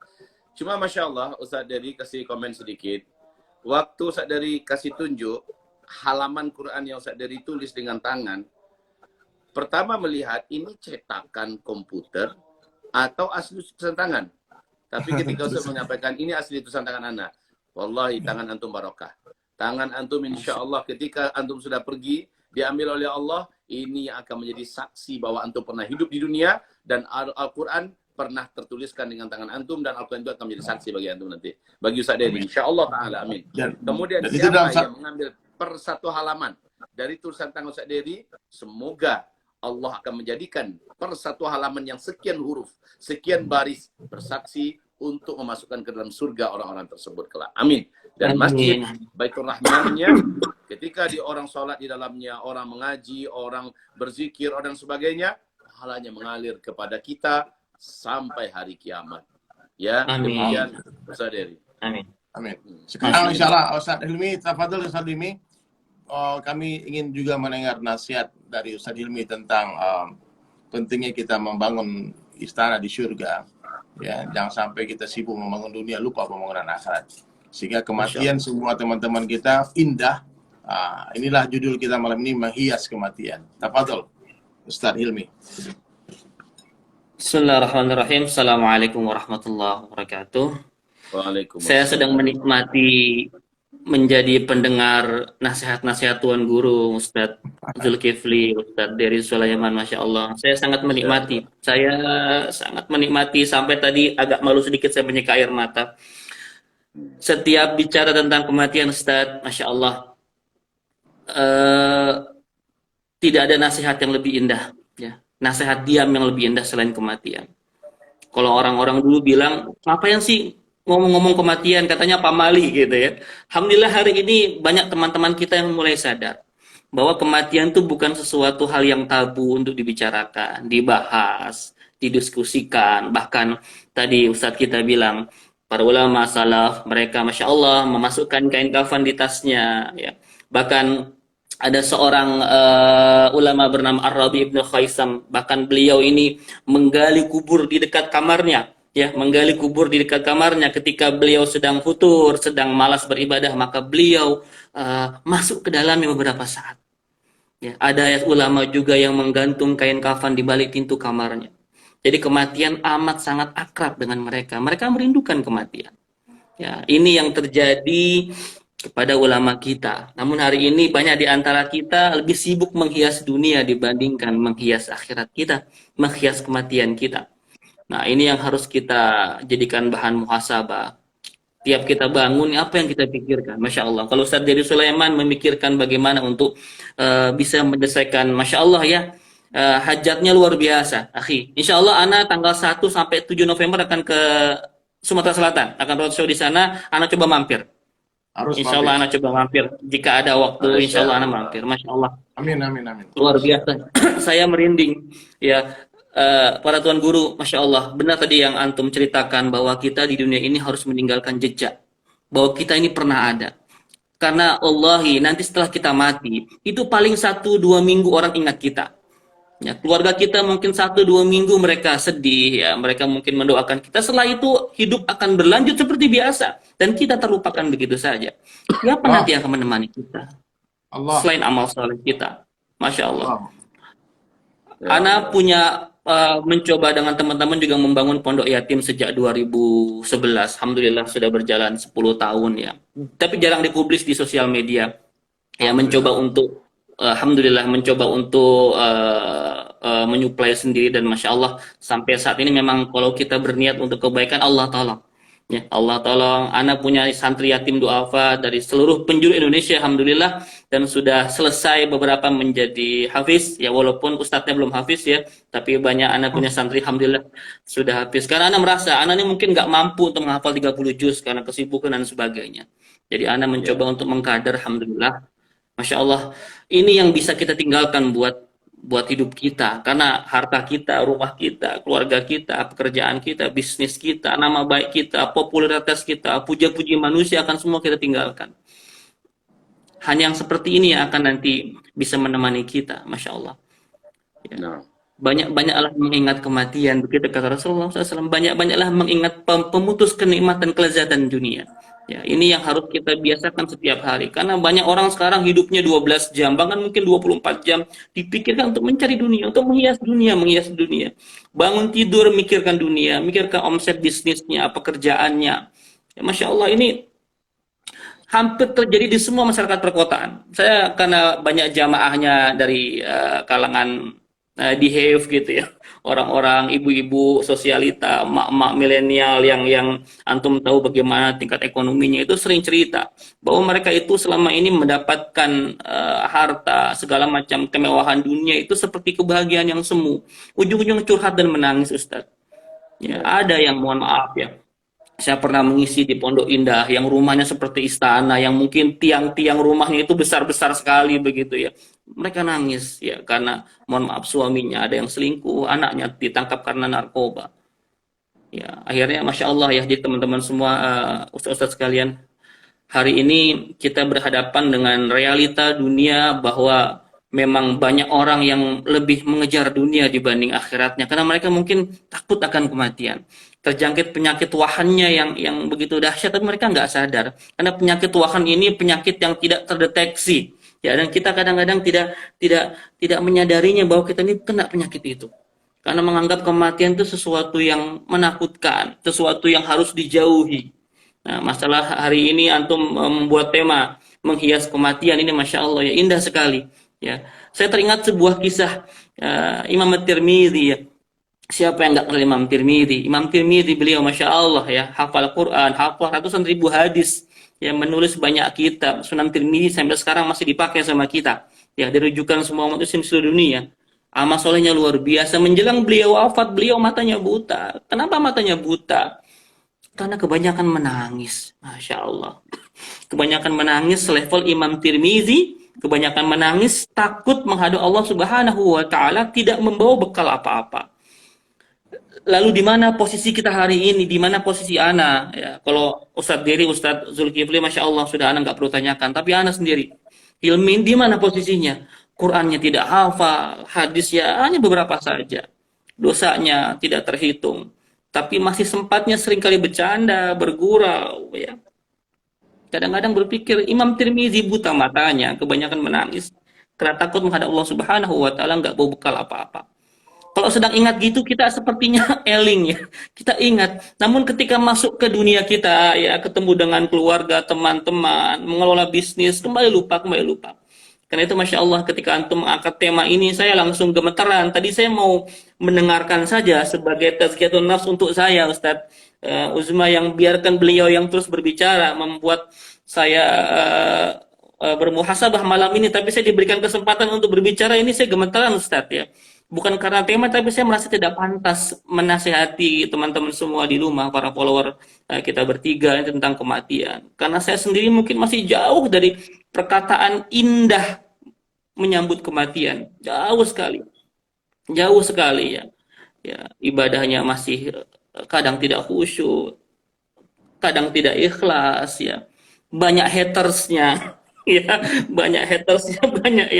Cuma Masya Allah, Ustaz Dery kasih komen sedikit. Waktu Ustaz Dery kasih tunjuk, halaman Quran yang Ustaz Dery tulis dengan tangan. Pertama melihat, ini cetakan komputer atau asli tulisan tangan. Tapi ketika Ustaz menyampaikan ini asli tulisan tangan Anda, wallahi tangan antum barokah. Tangan antum insya Allah ketika antum sudah pergi, diambil oleh Allah, Ini yang akan menjadi saksi bahwa antum pernah hidup di dunia dan Al-Quran pernah tertuliskan dengan tangan antum, dan Al-Quran itu akan menjadi saksi bagi antum nanti. Bagi Ustaz Dery, insyaallah ta'ala, amin. Kemudian dan itu siapa dalam yang mengambil per satu halaman dari tulisan tangan Ustaz Dery, semoga Allah akan menjadikan per satu halaman yang sekian huruf, sekian baris bersaksi untuk memasukkan ke dalam surga orang-orang tersebut kelak. Amin. Dan masjid Baitur Rahmannya, ketika di orang sholat di dalamnya, orang mengaji, orang berzikir, orang sebagainya, pahalanya mengalir kepada kita sampai hari kiamat. Ya, demikian Ustaz Dery. Amin. Amin. Sekarang insyaallah Ustaz Hilmi, tafadhol Ustaz Hilmi. Kami ingin juga mendengar nasihat dari Ustaz Hilmi tentang pentingnya kita membangun istana di surga. Ya, jangan sampai kita sibuk membangun dunia, lupa pembangunan akhirat. Sehingga kematian semua teman-teman kita indah. Inilah judul kita malam ini, menghias kematian. Tafadhol Ustaz Hilmi. Bismillahirrahmanirrahim. Assalamualaikum warahmatullahi wabarakatuh. Waalaikumsalam. Saya sedang menikmati menjadi pendengar nasihat-nasihat Tuan Guru Ustadz Zulkifli, Ustadz Dery Sulaiman, Masya Allah. Saya sangat menikmati. Saya sangat menikmati sampai tadi agak malu sedikit saya menyeka air mata. Setiap bicara tentang kematian Ustadz, Masya Allah, tidak ada nasihat yang lebih indah. Ya. Nasihat diam yang lebih indah selain kematian. Kalau orang-orang dulu bilang, apa yang sih ngomong-ngomong kematian, katanya pamali gitu ya. Alhamdulillah hari ini banyak teman-teman kita yang mulai sadar bahwa kematian itu bukan sesuatu hal yang tabu untuk dibicarakan, dibahas, didiskusikan. Bahkan tadi Ustadz kita bilang, para ulama salaf, mereka Masya Allah memasukkan kain kafan di tasnya. Ya. Bahkan ada seorang ulama bernama Ar-Rabi Ibn Khaisam, bahkan beliau ini menggali kubur di dekat kamarnya. Ya, menggali kubur di dekat kamarnya ketika beliau sedang futur, sedang malas beribadah, maka beliau masuk ke dalamnya beberapa saat. Ya, ada ulama juga yang menggantung kain kafan di balik pintu kamarnya. Jadi kematian amat sangat akrab dengan mereka. Mereka merindukan kematian. Ya, ini yang terjadi kepada ulama kita. Namun hari ini banyak di antara kita lebih sibuk menghias dunia dibandingkan menghias akhirat kita, menghias kematian kita. Nah, ini yang harus kita jadikan bahan muhasabah. Tiap kita bangun, apa yang kita pikirkan? Masya Allah. Kalau Ustadz Dery Sulaiman memikirkan bagaimana untuk bisa menyelesaikan, Masya Allah ya, hajatnya luar biasa. Akhi, Insya Allah Ana tanggal 1 sampai 7 November akan ke Sumatera Selatan. Akan roadshow di sana, Ana coba mampir. Insya Allah Ana coba mampir. Jika ada waktu, Insya Allah Ana mampir. Masya Allah. Amin, amin, amin. Luar biasa. Saya merinding. Ya. Para tuan guru, Masya Allah, benar tadi yang antum ceritakan bahwa kita di dunia ini harus meninggalkan jejak, bahwa kita ini pernah ada. Karena Allahi, nanti setelah kita mati, itu paling 1-2 minggu orang ingat kita. Ya, keluarga kita mungkin 1-2 minggu mereka sedih, ya, mereka mungkin mendoakan kita. Setelah itu hidup akan berlanjut seperti biasa, dan kita terlupakan begitu saja. Siapa nanti yang akan menemani kita? Allah. Selain amal saleh kita, Masya Allah. Ana punya mencoba dengan teman-teman juga membangun pondok yatim sejak 2011. Alhamdulillah sudah berjalan 10 tahun ya. Tapi jarang dipublis di sosial media. Ya, mencoba untuk alhamdulillah mencoba untuk menyuplai sendiri, dan Masya Allah sampai saat ini memang kalau kita berniat untuk kebaikan, Allah tolong. Ya, Allah tolong. Ana punya santri yatim duafa dari seluruh penjuru Indonesia, alhamdulillah, dan sudah selesai beberapa menjadi hafiz. Ya, walaupun ustadznya belum hafiz ya, tapi banyak Ana punya santri, alhamdulillah sudah hafiz. Karena Ana merasa Ana ini mungkin nggak mampu untuk menghafal 30 juz karena kesibukan dan sebagainya. Jadi Ana mencoba untuk mengkader, alhamdulillah. Masya Allah, ini yang bisa kita tinggalkan buat hidup kita, karena harta kita, rumah kita, keluarga kita, pekerjaan kita, bisnis kita, nama baik kita, popularitas kita, puja-puji manusia akan semua kita tinggalkan. Hanya yang seperti ini yang akan nanti bisa menemani kita, Masya Allah. Ya. Banyak-banyaklah mengingat kematian, begitu kata Rasulullah SAW. Banyak-banyaklah mengingat pemutus kenikmatan kelezatan dunia. Ya, ini yang harus kita biasakan setiap hari. Karena banyak orang sekarang hidupnya 12 jam, bahkan mungkin 24 jam, dipikirkan untuk mencari dunia, untuk menghias dunia. Bangun tidur, mikirkan dunia, mikirkan omset bisnisnya, pekerjaannya. Ya, Masya Allah, ini hampir terjadi di semua masyarakat perkotaan. Saya karena banyak jamaahnya dari kalangan di Hive gitu ya, orang-orang ibu-ibu sosialita, emak-emak milenial yang antum tahu bagaimana tingkat ekonominya, itu sering cerita bahwa mereka itu selama ini mendapatkan harta segala macam kemewahan dunia itu seperti kebahagiaan yang semu, ujung-ujung curhat dan menangis, Ustadz. Ya, ada yang mohon maaf ya. Saya pernah mengisi di Pondok Indah yang rumahnya seperti istana, yang mungkin tiang-tiang rumahnya itu besar-besar sekali begitu ya. Mereka nangis ya karena mohon maaf suaminya ada yang selingkuh, anaknya ditangkap karena narkoba. Ya, akhirnya Masya Allah ya, jadi teman-teman semua, ustaz-ustaz sekalian, hari ini kita berhadapan dengan realita dunia bahwa memang banyak orang yang lebih mengejar dunia dibanding akhiratnya karena mereka mungkin takut akan kematian, terjangkit penyakit wahannya yang begitu dahsyat, tapi mereka nggak sadar karena penyakit wahan ini penyakit yang tidak terdeteksi ya, dan kita kadang-kadang tidak menyadarinya bahwa kita ini kena penyakit itu karena menganggap kematian itu sesuatu yang menakutkan, sesuatu yang harus dijauhi. Nah, masalah hari ini antum membuat tema menghias kematian ini, Masya Allah ya, indah sekali ya. Saya teringat sebuah kisah Imam At-Tirmidzi ya. Siapa yang nggak kenal Imam Tirmidzi? Imam Tirmidzi beliau Masya Allah ya, hafal Quran, hafal ratusan ribu hadis, yang menulis banyak kitab. Sunan Tirmidzi sampai sekarang masih dipakai sama kita ya, dirujukan semua umat Muslim seluruh dunia. Amal solehnya luar biasa. Menjelang beliau wafat, beliau matanya buta. Kenapa matanya buta? Karena kebanyakan menangis. Masya Allah. Kebanyakan menangis selevel Imam Tirmidzi, kebanyakan menangis takut menghadap Allah Subhanahu wa taala, tidak membawa bekal apa-apa. Lalu di mana posisi kita hari ini? Di mana posisi ana? Ya, kalau Ustadz Diri, Ustadz Zulkifli, Masya Allah, sudah ana nggak perlu tanyakan. Tapi ana sendiri, Hilmin di mana posisinya? Qurannya tidak hafal, hadis ya hanya beberapa saja. Dosanya tidak terhitung. Tapi masih sempatnya seringkali bercanda, bergurau, ya. Kadang-kadang berpikir Imam Tirmidzi buta matanya, kebanyakan menangis karena takut menghadap Allah Subhanahu wa taala, nggak bawa bekal apa-apa. Kalau sedang ingat gitu kita sepertinya eling ya. Kita ingat. Namun ketika masuk ke dunia kita ya, ketemu dengan keluarga, teman-teman, mengelola bisnis, kembali lupa. Karena itu Masya Allah ketika antum mengangkat tema ini saya langsung gemeteran. Tadi saya mau mendengarkan saja sebagai tazkiyatun nafs untuk saya, Ustadz Uzma, yang biarkan beliau yang terus berbicara membuat saya bermuhasabah malam ini. Tapi saya diberikan kesempatan untuk berbicara, ini saya gemeteran, Ustadz ya. Bukan karena tema, tapi saya merasa tidak pantas menasihati teman-teman semua di rumah, para follower kita bertiga tentang kematian. Karena saya sendiri mungkin masih jauh dari perkataan indah menyambut kematian. Jauh sekali ya. Ya, ibadahnya masih kadang tidak khusyuk, kadang tidak ikhlas ya. Banyak hatersnya. Ya, banyak hatersnya, banyak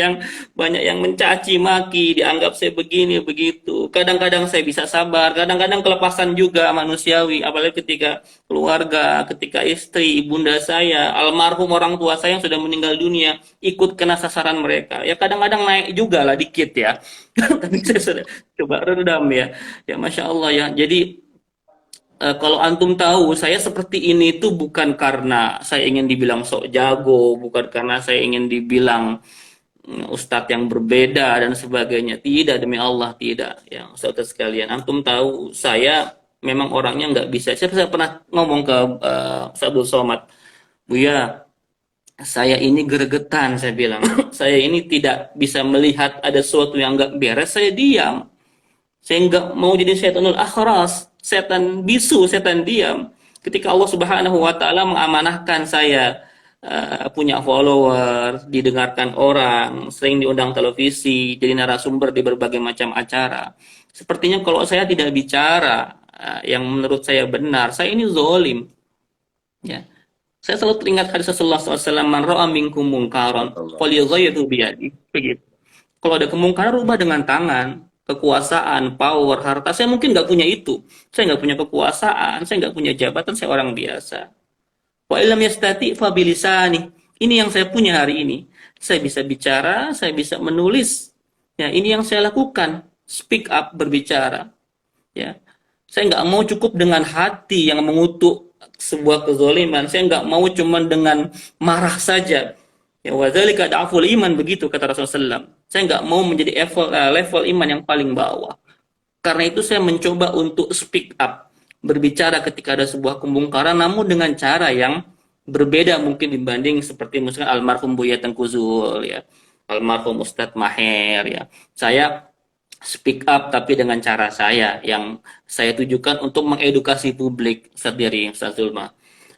yang mencaci maki, dianggap saya begini begitu. Kadang-kadang saya bisa sabar, kadang-kadang kelepasan juga manusiawi, apalagi ketika keluarga, ketika istri, ibunda saya, almarhum orang tua saya yang sudah meninggal dunia ikut kena sasaran mereka. Ya kadang-kadang naik juga lah dikit ya. Tapi saya sudah coba redam ya. Ya Masya Allah ya. Jadi kalau antum tahu, saya seperti ini tuh bukan karena saya ingin dibilang sok jago, bukan karena saya ingin dibilang ustadz yang berbeda dan sebagainya. Tidak, demi Allah tidak. Ya, ustadz sekalian, antum tahu saya memang orangnya nggak bisa. Saya pernah ngomong ke Ustadz Abdul Somad, Buya, saya ini gregetan, saya bilang. Saya ini tidak bisa melihat ada sesuatu yang nggak beres, saya diam. Saya nggak mau jadi syaitanul akhras, setan bisu, setan diam. Ketika Allah Subhanahu wa taala mengamanahkan saya punya follower, didengarkan orang, sering diundang televisi, jadi narasumber di berbagai macam acara. Sepertinya kalau saya tidak bicara yang menurut saya benar, saya ini zalim. Ya. Saya selalu teringat hadis Rasulullah SAW, man ra'a minkum munkaran falyughayyirhu biyadihi. Begitu. Kalau ada kemungkaran, rubah dengan tangan. Kekuasaan, power, harta, saya mungkin nggak punya itu. Saya nggak punya kekuasaan, saya nggak punya jabatan, saya orang biasa. Wa illam yastati fa bilisani. Ini yang saya punya hari ini. Saya bisa bicara, saya bisa menulis. Ya, ini yang saya lakukan. Speak up, berbicara. Ya, saya nggak mau cukup dengan hati yang mengutuk sebuah kezaliman, saya nggak mau cuman dengan marah saja. Ya, wadzalika da'ful iman, begitu kata Rasulullah SAW. Saya nggak mau menjadi level iman yang paling bawah. Karena itu saya mencoba untuk speak up, berbicara ketika ada sebuah kemungkaran, namun dengan cara yang berbeda mungkin dibanding seperti misalkan almarhum Buya Tengku Zul, ya, almarhum Ustadz Maher, ya. Saya speak up tapi dengan cara saya yang saya tujukan untuk mengedukasi publik. Ustadz dari Ustadz Zulma,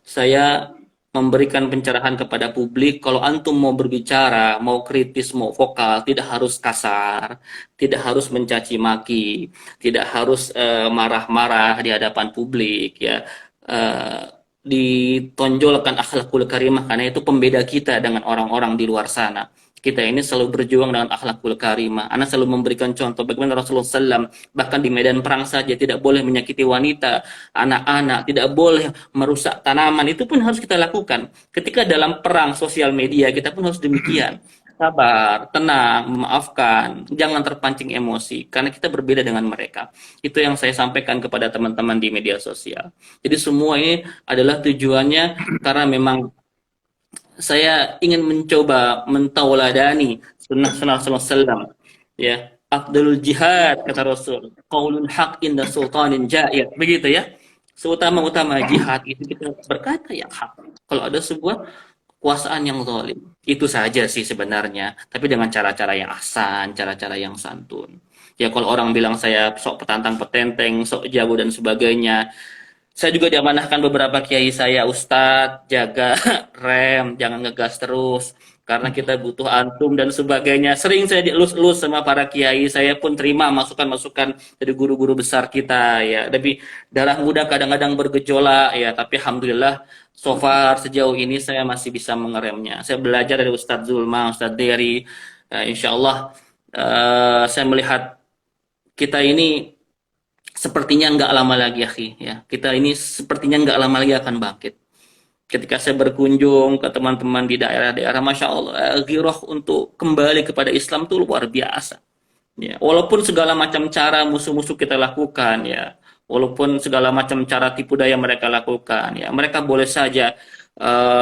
saya memberikan pencerahan kepada publik, kalau antum mau berbicara, mau kritis, mau vokal, tidak harus kasar, tidak harus mencaci maki, tidak harus marah-marah di hadapan publik, ya. Eh, Ditonjolkan akhlakul karimah, karena itu pembeda kita dengan orang-orang di luar sana. Kita ini selalu berjuang dengan akhlakul karimah. Anak selalu memberikan contoh bagaimana Rasulullah SAW bahkan di medan perang saja tidak boleh menyakiti wanita, anak-anak, tidak boleh merusak tanaman. Itu pun harus kita lakukan. Ketika dalam perang sosial media kita pun harus demikian. Sabar, tenang, memaafkan, jangan terpancing emosi karena kita berbeda dengan mereka. Itu yang saya sampaikan kepada teman-teman di media sosial. Jadi semua ini adalah tujuannya karena memang saya ingin mencoba mentauladani sunnah Rasulullah SAW, ya. Afdalul jihad kata Rasul, qaulul haq inda sultanin jair, begitu ya. Seutama-utama jihad itu kita berkata yang hak kalau ada sebuah kekuasaan yang zalim. Itu saja sih sebenarnya, tapi dengan cara-cara yang ahsan, cara-cara yang santun. Ya kalau orang bilang saya sok petantang petenteng, sok jago dan sebagainya, saya juga diamanahkan beberapa kiai saya, Ustadz, jaga rem, jangan ngegas terus, karena kita butuh antum dan sebagainya. Sering saya dielus-elus sama para kiai, saya pun terima masukan-masukan dari guru-guru besar kita, ya. Tapi darah muda kadang-kadang bergejolak, ya. Tapi alhamdulillah, so far sejauh ini saya masih bisa mengeremnya. Saya belajar dari Ustadz Zulma, Ustadz Dery, insya Allah saya melihat kita ini sepertinya nggak lama lagi, akhi, ya. Kita ini sepertinya nggak lama lagi akan bangkit. Ketika saya berkunjung ke teman-teman di daerah-daerah, masya Allah, giroh untuk kembali kepada Islam itu luar biasa. Ya, walaupun segala macam cara musuh-musuh kita lakukan, ya, walaupun segala macam cara tipu daya mereka lakukan, ya, mereka boleh saja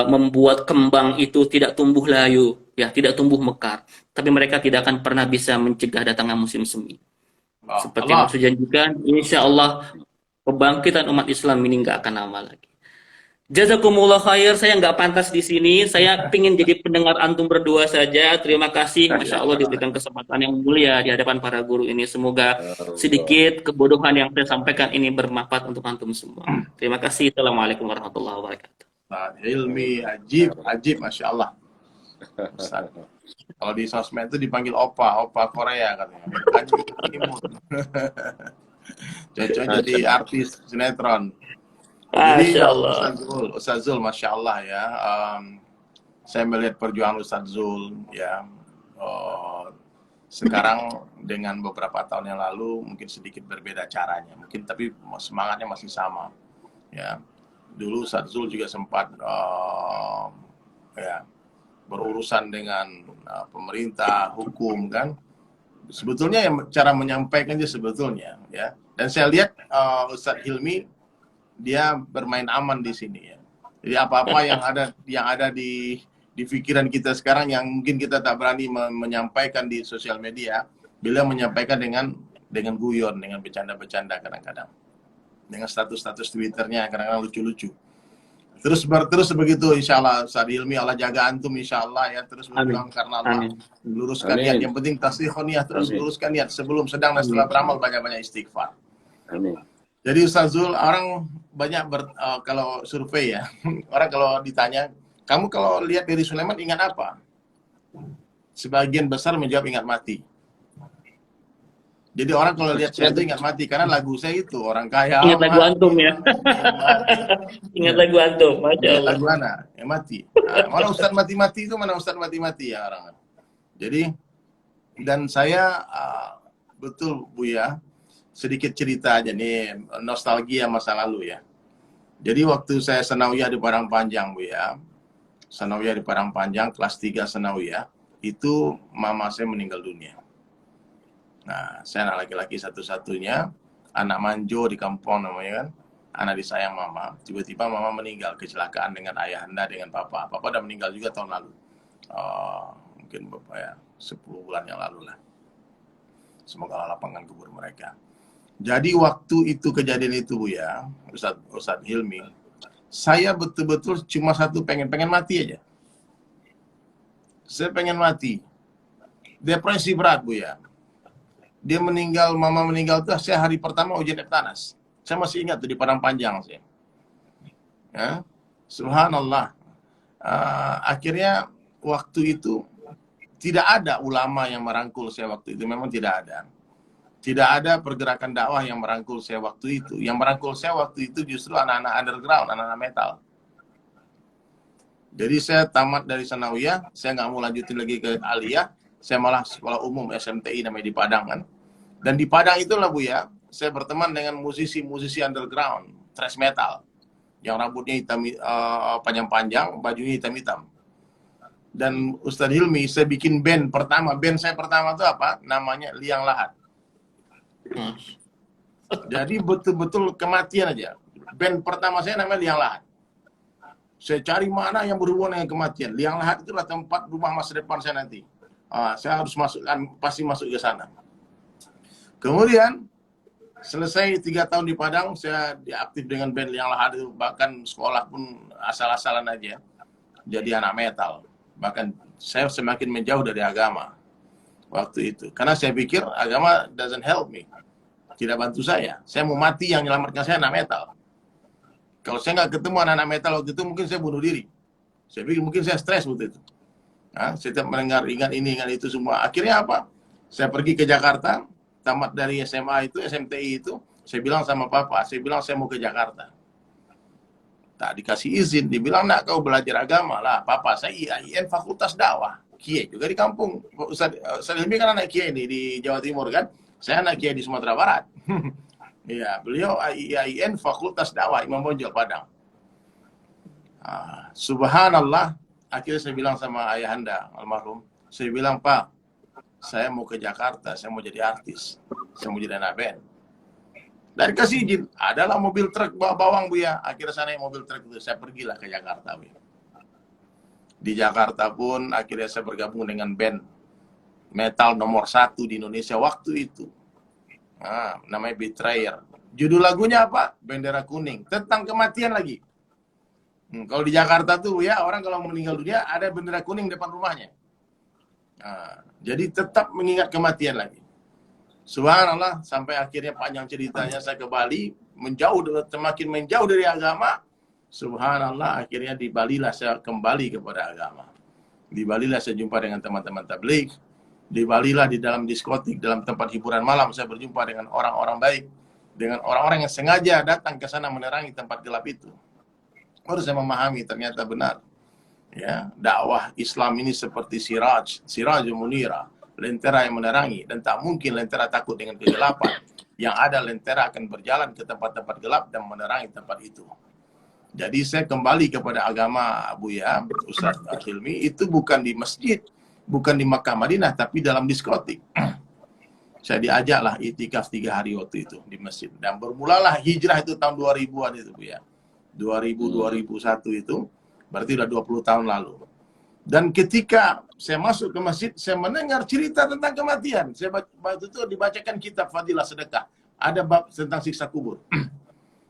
membuat kembang itu tidak tumbuh layu, ya, tidak tumbuh mekar, tapi mereka tidak akan pernah bisa mencegah datangnya musim semi. Seperti yang Allah. saya janjikan, insya Allah kebangkitan umat Islam ini nggak akan lama lagi. Jazakumullah khair, saya nggak pantas di sini, saya ingin jadi pendengar antum berdua saja. Terima kasih, Masya Allah diberikan kesempatan yang mulia di hadapan para guru ini. Semoga sedikit kebodohan yang saya sampaikan ini bermanfaat untuk antum semua. Terima kasih. Assalamualaikum warahmatullahi wabarakatuh. Ustaz Hilmi, ajib, Masya Allah. Ustaz. Kalau di sosmed itu dipanggil opa Korea katanya. Cocok jadi artis sinetron. Jadi Masya Allah. Ustaz Zul, Masya Allah ya. Saya melihat perjuangan Ustaz Zul ya. Sekarang dengan beberapa tahun yang lalu mungkin sedikit berbeda caranya. Mungkin tapi semangatnya masih sama. Ya. Dulu Ustaz Zul juga sempat ya berurusan dengan pemerintah, hukum kan. Sebetulnya yang cara menyampaikannya sebetulnya ya. Dan saya lihat Ustaz Hilmi dia bermain aman di sini ya. Jadi apa-apa yang ada di pikiran kita sekarang yang mungkin kita tak berani menyampaikan di sosial media, beliau menyampaikan dengan guyon, dengan bercanda-bercanda kadang-kadang. Dengan status-status Twitternya kadang-kadang lucu-lucu. Terus begitu insya Allah Ustaz Hilmi, Allah jaga antum insya Allah ya, terus berjuang karena Allah. Luruskan niat, yang penting tasdihun niat, terus luruskan niat sebelum, sedang dan setelah beramal, banyak-banyak istighfar. Amin. Jadi Ustaz Zul, orang banyak kalau survei ya, orang kalau ditanya, kamu kalau lihat dari Sulaiman ingat apa? Sebagian besar menjawab ingat mati. Jadi orang kalau lihat saya itu ingat mati, karena lagu saya itu orang kaya. Ingat lagu antum ya. Ingat lagu antum, Masya Allah. Lagu mana? Yang mati. Nah, mana Ustaz mati-mati itu, mana Ustaz mati-mati ya orang. Jadi, dan saya betul Bu ya, sedikit cerita aja nih, nostalgia masa lalu ya. Jadi waktu saya sanawiyah di Padang Panjang Bu ya, sanawiyah di Padang Panjang, kelas 3 sanawiyah, itu mama saya meninggal dunia. Nah, saya anak laki-laki satu-satunya, anak manjo di kampung namanya kan. anak disayang mama. Tiba-tiba mama meninggal, kecelakaan dengan ayahanda, dengan papa. Papa udah meninggal juga tahun lalu. Mungkin bapak ya 10 bulan yang lalu lah. Semoga Allah lapangkan kubur mereka. Jadi waktu itu kejadian itu Bu ya, Ustadz Hilmi, saya betul-betul cuma satu pengen mati aja. Saya pengen mati. Depresi berat Bu ya. Dia meninggal, mama meninggal tuh saya hari pertama ujian Eptanas. Saya masih ingat tuh di Padang Panjang sih. Ya, subhanallah. Akhirnya waktu itu tidak ada ulama yang merangkul saya waktu itu. Memang tidak ada. Tidak ada pergerakan dakwah yang merangkul saya waktu itu. Yang merangkul saya waktu itu justru anak-anak underground, anak-anak metal. Jadi saya tamat dari Sanawiyah, saya nggak mau lanjutin lagi ke Aliyah. Saya malah sekolah umum SMTI namanya di Padang kan. Dan di Padang itulah Bu ya, saya berteman dengan musisi-musisi underground, thrash metal. Yang rambutnya hitam, panjang-panjang, bajunya hitam-hitam. Dan Ustadz Hilmi, saya bikin band saya pertama itu apa? Namanya Liang Lahat. Jadi betul-betul kematian aja. Band pertama saya namanya Liang Lahat. Saya cari mana yang berhubungan dengan kematian. Liang Lahat itulah tempat rumah masa depan saya nanti. Saya harus pasti masuk ke sana. Kemudian selesai 3 tahun di Padang, saya diaktif dengan band Liang Lahat itu. Bahkan sekolah pun asal-asalan aja. Jadi anak metal. Bahkan saya semakin menjauh dari agama waktu itu. Karena saya pikir agama doesn't help me. Tidak bantu saya. Saya mau mati, yang menyelamatkan saya anak metal. Kalau saya nggak ketemu anak-anak metal waktu itu, mungkin saya bunuh diri. Saya pikir mungkin saya stres waktu itu. Setiap mendengar ingat ini, ingat itu semua. Akhirnya apa? Saya pergi ke Jakarta, tamat dari SMA itu, SMTI itu, saya bilang sama papa, saya bilang saya mau ke Jakarta. Tak dikasih izin, dibilang nak kau belajar agama lah. Papa, saya IAIN Fakultas Dakwah. Kiai juga di kampung. Ustadz Hilmi kan anak Kiai nih di Jawa Timur kan. Saya anak Kiai di Sumatera Barat. Ya, beliau IAIN Fakultas Dakwah Imam Bonjol Padang. Subhanallah, akhirnya saya bilang sama ayahanda almarhum, saya bilang, Pak, saya mau ke Jakarta, saya mau jadi artis, saya mau jadi anak band. Dan kasih izin, adalah mobil truk bawa bawang Bu ya. Akhirnya saya naik mobil truk itu, saya pergilah ke Jakarta Bu. Di Jakarta pun akhirnya saya bergabung dengan band metal nomor 1 di Indonesia waktu itu. Namanya Betrayer. Judul lagunya apa? Bendera Kuning. Tentang kematian lagi. Kalau di Jakarta tuh ya, orang kalau meninggal dunia ada bendera kuning depan rumahnya. Jadi tetap mengingat kematian lagi. Subhanallah, sampai akhirnya panjang ceritanya saya ke Bali, semakin menjauh dari agama. Subhanallah, akhirnya di Bali lah saya kembali kepada agama. Di Bali lah saya jumpa dengan teman-teman tabligh. Di Bali lah di dalam diskotik, dalam tempat hiburan malam saya berjumpa dengan orang-orang baik, dengan orang-orang yang sengaja datang ke sana menerangi tempat gelap itu. Baru saya memahami ternyata benar. Ya, dakwah Islam ini seperti sirajul munira, lentera yang menerangi, dan tak mungkin lentera takut dengan kegelapan. Yang ada lentera akan berjalan ke tempat-tempat gelap dan menerangi tempat itu. Jadi saya kembali kepada agama Buya, Ustaz Hilmi, itu bukan di masjid, bukan di Makkah Madinah, tapi dalam diskotik. Saya diajaklah itikaf 3 hari waktu itu di masjid. Dan bermulalah hijrah itu tahun 2000-an itu Buya. 2000-2001 itu, berarti udah 20 tahun lalu. Dan ketika saya masuk ke masjid, saya mendengar cerita tentang kematian. Saya waktu itu dibacakan kitab Fadilah Sedekah. Ada bab tentang siksa kubur.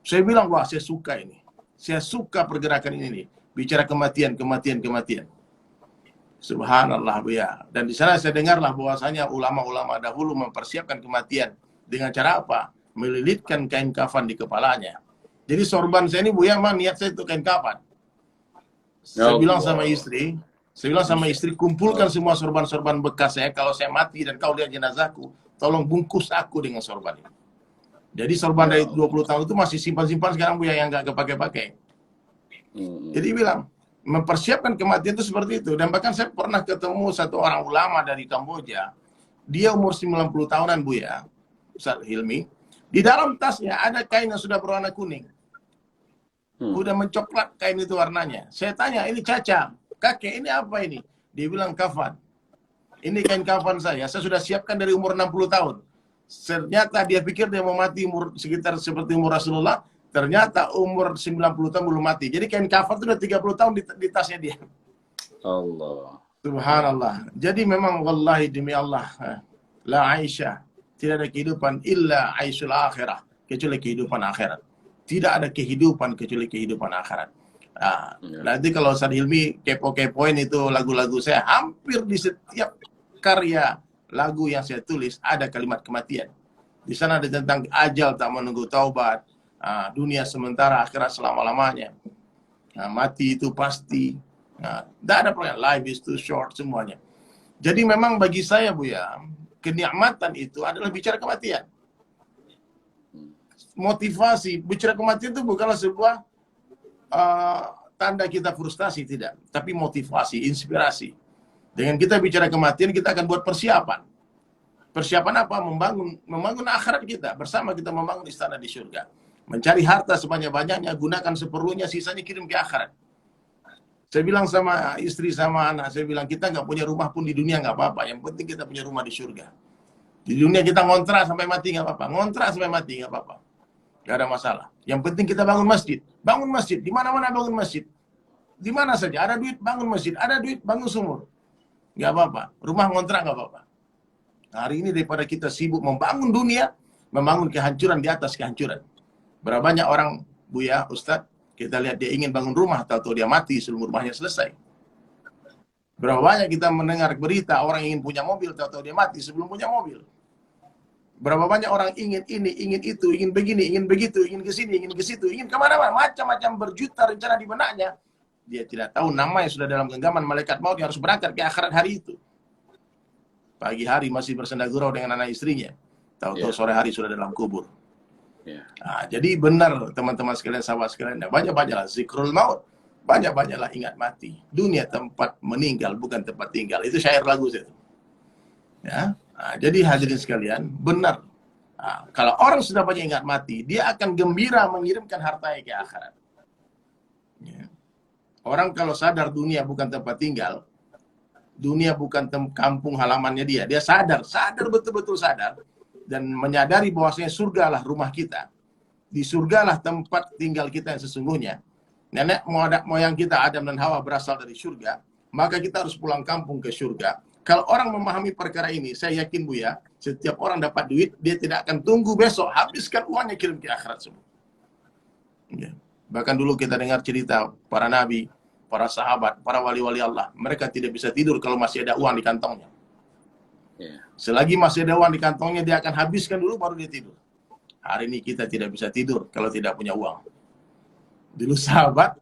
Saya bilang, wah saya suka ini. Saya suka pergerakan ini nih. Bicara kematian. Subhanallah Bu ya. Dan di sana saya dengarlah bahwasanya ulama-ulama dahulu mempersiapkan kematian. Dengan cara apa? Melilitkan kain kafan di kepalanya. Jadi sorban saya ini Bu ya, niat saya itu kain kafan. Saya bilang sama istri, kumpulkan semua sorban-sorban bekas saya. Kalau saya mati dan kau lihat jenazahku, tolong bungkus aku dengan sorban ini. Jadi sorban dari 20 tahun itu masih simpan-simpan sekarang Bu ya, yang nggak kepake-pakai. Jadi bilang, mempersiapkan kematian itu seperti itu. Dan bahkan saya pernah ketemu satu orang ulama dari Kamboja. Dia umur 90 tahunan Bu ya, Ustaz Hilmi. Di dalam tasnya ada kain yang sudah berwarna kuning. Udah mencoklat kain itu warnanya. Saya tanya, ini Caca, kakek ini apa ini? Dia bilang kafan. Ini kain kafan saya sudah siapkan dari umur 60 tahun. Ternyata dia pikir dia mau mati umur sekitar seperti umur Rasulullah, Ternyata umur 90 tahun belum mati. Jadi kain kafan itu udah 30 tahun di tasnya dia. Allah. Subhanallah. Jadi memang wallahi demi Allah, la Aisyah, tidak ada kehidupan illa aisyul akhirah, kecuali kehidupan akhirat. Tidak ada kehidupan kecuali kehidupan akhirat. Nah, nanti kalau Ustaz Hilmi kepo-kepoin itu lagu-lagu saya, hampir di setiap karya lagu yang saya tulis ada kalimat kematian. Di sana ada tentang ajal tak menunggu taubat, dunia sementara, akhirat selama-lamanya. Mati itu pasti. Tidak ada perang, life is too short, semuanya. Jadi memang bagi saya Buya, kenikmatan itu adalah bicara kematian. Motivasi, bicara kematian itu bukanlah sebuah tanda kita frustasi, tidak. Tapi motivasi, inspirasi. Dengan kita bicara kematian, kita akan buat persiapan. Persiapan apa? Membangun akhirat kita. Bersama kita membangun istana di surga. Mencari harta sebanyak-banyaknya, gunakan seperlunya, sisanya kirim ke akhirat. Saya bilang sama istri sama anak, saya bilang kita nggak punya rumah pun di dunia nggak apa-apa. Yang penting kita punya rumah di surga. Di dunia kita ngontrak sampai mati nggak apa-apa. Ngontrak sampai mati nggak apa-apa. Nggak ada masalah. Yang penting kita bangun masjid. Bangun masjid. Di mana-mana bangun masjid. Di mana saja. Ada duit bangun masjid. Ada duit bangun sumur. Nggak apa-apa. Rumah ngontrak nggak apa-apa. Hari ini daripada kita sibuk membangun dunia, membangun kehancuran di atas kehancuran. Berapa banyak orang, Buya, Ustadz, kita lihat dia ingin bangun rumah, tahu-tahu dia mati sebelum rumahnya selesai. Berapa banyak kita mendengar berita orang ingin punya mobil, tahu-tahu dia mati sebelum punya mobil. Berapa banyak orang ingin ini, ingin itu, ingin begini, ingin begitu, ingin ke sini, ingin ke situ, ingin kemana-mana, macam-macam berjuta rencana di benaknya. Dia tidak tahu nama yang sudah dalam genggaman malaikat maut yang harus berangkat ke akhirat hari itu. Pagi hari masih bersenda gurau dengan anak istrinya, tahu-tahu sore hari sudah dalam kubur. Nah, jadi benar teman-teman sekalian, sahabat sekalian, banyak-banyaklah zikrul maut, banyak-banyaklah ingat mati. Dunia tempat meninggal, bukan tempat tinggal. Itu syair lagu saya. Ya, nah, jadi hadirin sekalian, benar. Nah, kalau orang sudah banyak ingat mati, dia akan gembira mengirimkan hartanya ke akhirat. Ya. Orang kalau sadar dunia bukan tempat tinggal, dunia bukan kampung halamannya dia sadar betul-betul sadar. Dan menyadari bahwasanya surgalah rumah kita. Di surgalah tempat tinggal kita yang sesungguhnya. Nenek moyang kita Adam dan Hawa berasal dari surga, maka kita harus pulang kampung ke surga. Kalau orang memahami perkara ini, saya yakin Buya, setiap orang dapat duit, dia tidak akan tunggu besok, habiskan uangnya kirim ke akhirat semua. Ya. Bahkan dulu kita dengar cerita para nabi, para sahabat, para wali-wali Allah, mereka tidak bisa tidur kalau masih ada uang di kantongnya. Selagi masih ada uang di kantongnya, dia akan habiskan dulu baru dia tidur. Hari ini kita tidak bisa tidur kalau tidak punya uang. Dulu sahabat,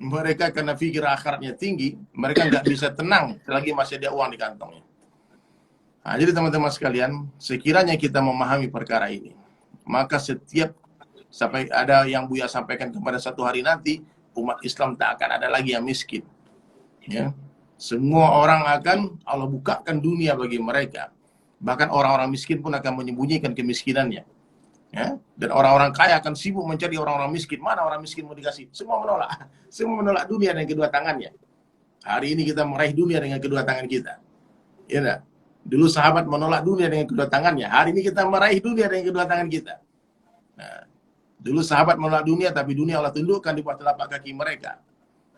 mereka karena pikir akhiratnya tinggi, mereka nggak bisa tenang selagi masih ada uang di kantongnya. Nah, jadi teman-teman sekalian, sekiranya kita memahami perkara ini, maka setiap sampai ada yang Buya sampaikan kepada satu hari nanti, umat Islam tak akan ada lagi yang miskin. Ya. Semua orang akan Allah bukakan dunia bagi mereka. Bahkan orang-orang miskin pun akan menyembunyikan kemiskinannya. Ya? Dan orang-orang kaya akan sibuk mencari orang-orang miskin. Mana orang miskin mau dikasih? Semua menolak. Semua menolak dunia dengan kedua tangannya. Hari ini kita meraih dunia dengan kedua tangan kita. Ya, nah? Dulu sahabat menolak dunia dengan kedua tangannya. Hari ini kita meraih dunia dengan kedua tangan kita. Nah, dulu sahabat menolak dunia, tapi dunia Allah tundukkan di bawah telapak kaki mereka.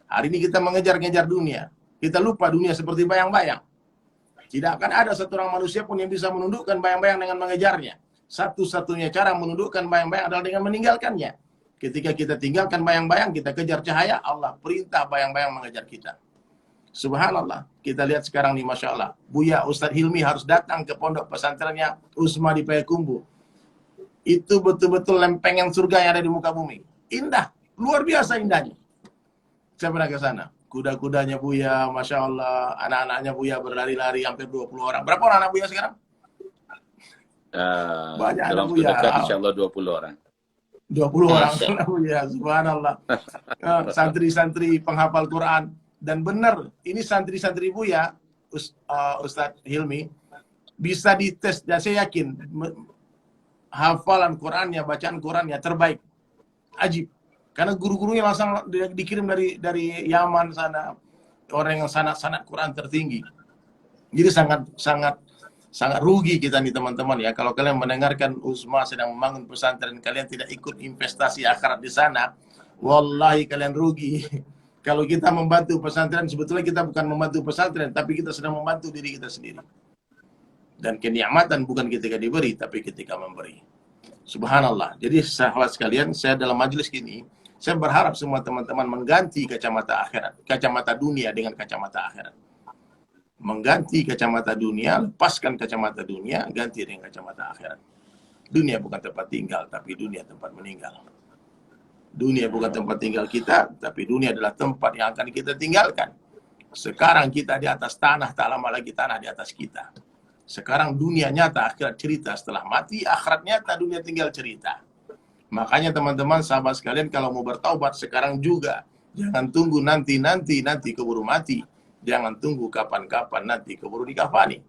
Hari ini kita mengejar-ngejar dunia. Kita lupa dunia seperti bayang-bayang. Tidak akan ada satu orang manusia pun yang bisa menundukkan bayang-bayang dengan mengejarnya. Satu-satunya cara menundukkan bayang-bayang adalah dengan meninggalkannya. Ketika kita tinggalkan bayang-bayang, kita kejar cahaya, Allah perintah bayang-bayang mengejar kita. Subhanallah. Kita lihat sekarang nih, Masya Allah. Buya Ustadz Hilmi harus datang ke pondok pesantrennya Usma di Payakumbuh. Itu betul-betul lempengan surga yang ada di muka bumi. Indah. Luar biasa indahnya. Saya pernah ke sana. Kuda-kudanya Buya, Masya Allah. Anak-anaknya Buya berlari-lari hampir 20 orang. Berapa orang anak Buya sekarang? Banyak anak Buya. Dekat, insya Allah 20 orang. 20 orang anak Buya, subhanallah. Santri-santri penghafal Quran. Dan benar, ini santri-santri Buya, Ustadz Hilmi, bisa dites. Dan saya yakin, hafalan Qurannya, bacaan Qurannya terbaik. Ajib. Karena guru-gurunya langsung dikirim dari Yaman sana, orang yang sanad Quran tertinggi. Jadi Sangat rugi kita nih teman-teman ya, kalau kalian mendengarkan Uzma sedang membangun pesantren, kalian tidak ikut investasi akhirat di sana, wallahi kalian rugi. Kalau kita membantu pesantren, sebetulnya kita bukan membantu pesantren, tapi kita sedang membantu diri kita sendiri. Dan kenikmatan bukan ketika diberi, tapi ketika memberi. Subhanallah. Jadi sahabat sekalian, saya dalam majelis ini, saya berharap semua teman-teman mengganti kacamata akhirat, kacamata dunia dengan kacamata akhirat. Mengganti kacamata dunia, lepaskan kacamata dunia, ganti dengan kacamata akhirat. Dunia bukan tempat tinggal, tapi dunia tempat meninggal. Dunia bukan tempat tinggal kita, tapi dunia adalah tempat yang akan kita tinggalkan. Sekarang kita di atas tanah, tak lama lagi tanah di atas kita. Sekarang dunia nyata, akhirat cerita. Setelah mati, akhirat nyata, dunia tinggal cerita. Makanya teman-teman, sahabat sekalian, kalau mau bertaubat sekarang juga. Jangan tunggu nanti keburu mati. Jangan tunggu kapan-kapan nanti keburu dikafani.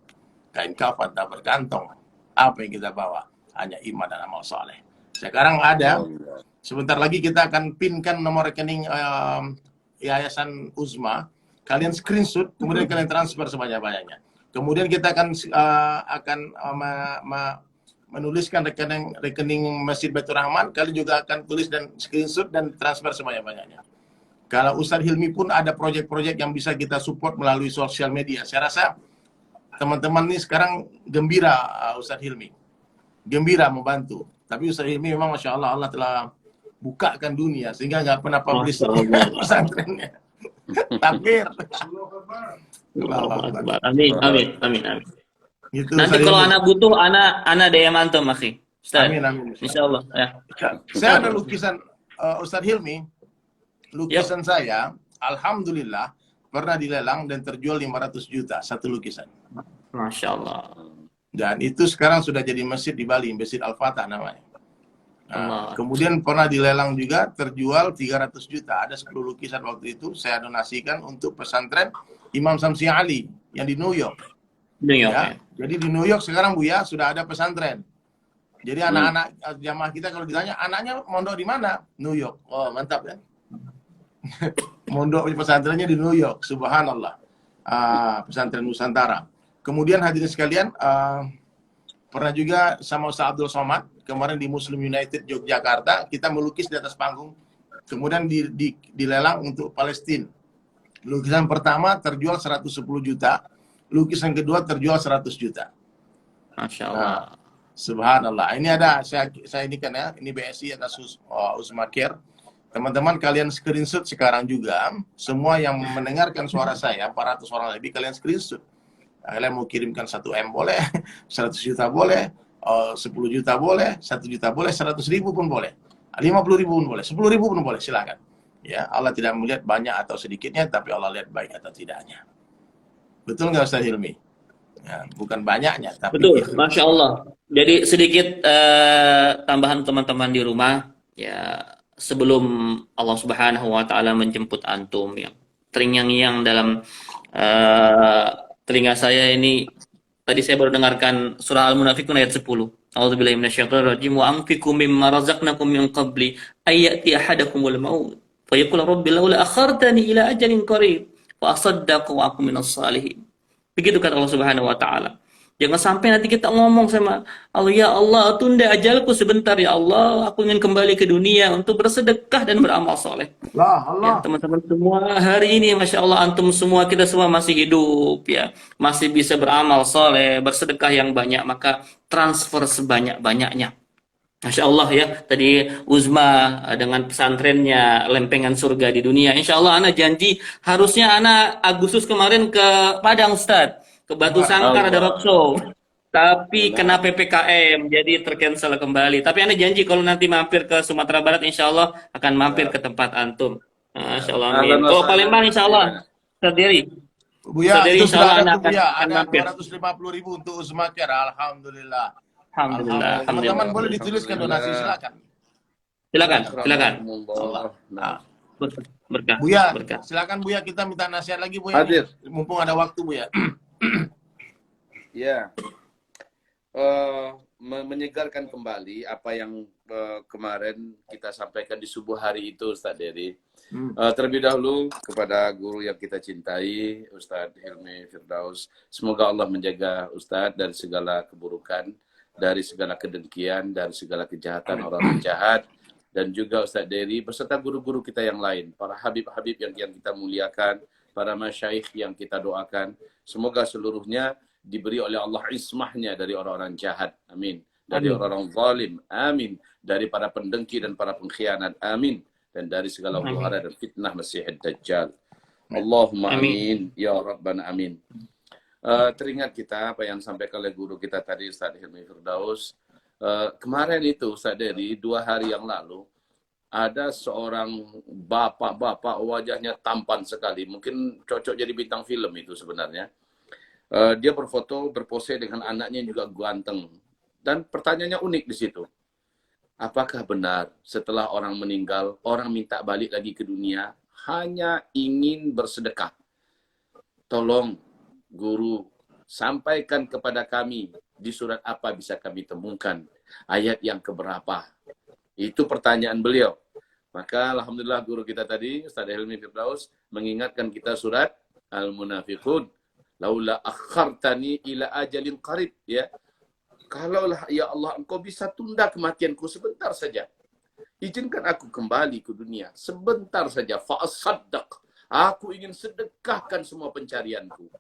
Kain kafan tak berkantong. Apa yang kita bawa? Hanya iman dan amal soleh. Sekarang ada, sebentar lagi kita akan pinkan nomor rekening Yayasan Uzma. Kalian screenshot, kemudian kalian transfer sebanyak-banyaknya. Kemudian kita akan menuliskan rekening Masjid Baitur Rahman. Kalian juga akan tulis dan screenshot dan transfer sebanyak-banyaknya. Kalau Ustadz Hilmi pun ada proyek-proyek yang bisa kita support melalui sosial media. Saya rasa teman-teman ini sekarang gembira, Ustadz Hilmi. Gembira membantu. Tapi Ustadz Hilmi memang Masya Allah, Allah telah bukakan dunia sehingga nggak pernah publish pesantrennya. Takbir. Amin. Gitu, Nanti kalau anak butuh, anak DM antum, akhi. Ustaz. Amin. Insyaallah ya. Saya ada lukisan Ustadz Hilmi. Lukisan saya, alhamdulillah, pernah dilelang dan terjual 500 juta satu lukisan. Masya Allah. Dan itu sekarang sudah jadi masjid di Bali, Masjid Al-Fatah namanya. Nah, kemudian pernah dilelang juga, terjual 300 juta. Ada 10 lukisan waktu itu, saya donasikan untuk pesantren Imam Samsi Ali yang di New York. Ya. Jadi di New York sekarang Buya sudah ada pesantren. Jadi anak-anak jamaah kita kalau ditanya, anaknya mondok di mana? New York. Oh, mantap ya. Mondok pesantrennya di New York, subhanallah. Pesantren Nusantara. Kemudian hadirin sekalian, pernah juga sama Ustaz Abdul Somad kemarin di Muslim United Yogyakarta, kita melukis di atas panggung, kemudian dilelang untuk Palestina. Lukisan pertama terjual 110 juta, lukisan kedua terjual 100 juta. Masya Allah. Subhanallah. Ini ada saya ini kan ya, ini BSI atas Uzma Care. Teman-teman kalian screenshot sekarang juga, semua yang mendengarkan suara saya, 400 orang lebih, kalian screenshot. Kalian mau kirimkan 1M boleh, 100 juta boleh, 10 juta boleh, 1 juta boleh, 100 ribu pun boleh, 50 ribu pun boleh, 10 ribu pun boleh, silakan. Ya, Allah tidak melihat banyak atau sedikitnya, tapi Allah lihat baik atau tidaknya. Betul nggak Ustaz Hilmi? Ya, bukan banyaknya, tapi betul, Masya Allah. Jadi sedikit tambahan teman-teman di rumah, ya. Sebelum Allah Subhanahu wa Ta'ala menjemput antum, yang terngiang-ngiang dalam telinga saya ini, tadi saya baru dengarkan surah Al-Munafiqun ayat 10. A'udzubillahi minasyaitonir rajim, wa anfiqu mimma razaqnakum min qabli ayati ahadakumul maut fa yaqul rabbi laula akhartani ila ajalin qarib fa asaddaqu wa akum minas salihin. Begitu kata Allah Subhanahu wa Ta'ala. Jangan sampai nanti kita ngomong sama Allah, ya Allah, tunda ajalku sebentar ya Allah, aku ingin kembali ke dunia untuk bersedekah dan beramal soleh. Allah. Ya, teman-teman semua, hari ini Masya Allah, antum semua, kita semua masih hidup, ya, masih bisa beramal soleh, bersedekah yang banyak, maka transfer sebanyak-banyaknya. Masya Allah ya, tadi Uzma dengan pesantrennya lempengan surga di dunia. Insya Allah anak janji, harusnya anak Agustus kemarin ke Padang Ustadz, ke Batu Sangkar ada roadshow, tapi kena PPKM jadi tercancel kembali. Tapi anda janji kalau nanti mampir ke Sumatera Barat, insya Allah akan mampir ke tempat antum. Insya Allah, amin. Kalau Palembang, insya Allah sendiri. Buya, itu sudah ada Buya, ada mampir. 250.000 untuk Uzma Care. Alhamdulillah. Alhamdulillah. Teman-teman boleh dituliskan donasi, silakan. Silakan. Allah. Nah. Berkah. Buya, silakan Buya, kita minta nasihat lagi Buya. Hadir. Mumpung ada waktu Buya. Ya. menyegarkan kembali apa yang kemarin kita sampaikan di subuh hari itu, Ustadz Dery. Terlebih dahulu kepada guru yang kita cintai, Ustadz Hilmi Firdaus. Semoga Allah menjaga Ustadz dari segala keburukan, dari segala kedengkian, dari segala kejahatan orang jahat, dan juga Ustadz Dery beserta guru-guru kita yang lain, para habib-habib yang kita muliakan, para masyaikh yang kita doakan. Semoga seluruhnya diberi oleh Allah ismahnya dari orang-orang jahat. Amin. Dari orang-orang zalim. Amin. Dari para pendengki dan para pengkhianat. Amin. Dan dari segala huru-hara dan fitnah Masih Dajjal. Allahumma amin. Ya Rabbana amin. Teringat kita apa yang disampaikan oleh guru kita tadi, Ustadz Hilmi Firdaus. Kemarin itu, Ustadz Dery, 2 hari yang lalu, ada seorang bapak-bapak wajahnya tampan sekali. Mungkin cocok jadi bintang film itu sebenarnya. Dia berfoto, berpose dengan anaknya yang juga ganteng. Dan pertanyaannya unik di situ. Apakah benar setelah orang meninggal, orang minta balik lagi ke dunia hanya ingin bersedekah? Tolong, guru, sampaikan kepada kami di surat apa bisa kami temukan ayat yang keberapa. Itu pertanyaan beliau. Maka alhamdulillah guru kita tadi, Ustaz Hilmi Firdaus, mengingatkan kita surat Al-Munafiqun. Laula akhartani ila ajalin qarib, ya. Kalaulah ya Allah engkau bisa tunda kematianku sebentar saja. Izinkan aku kembali ke dunia sebentar saja. Fa'asaddaq. Aku ingin sedekahkan semua pencarianku.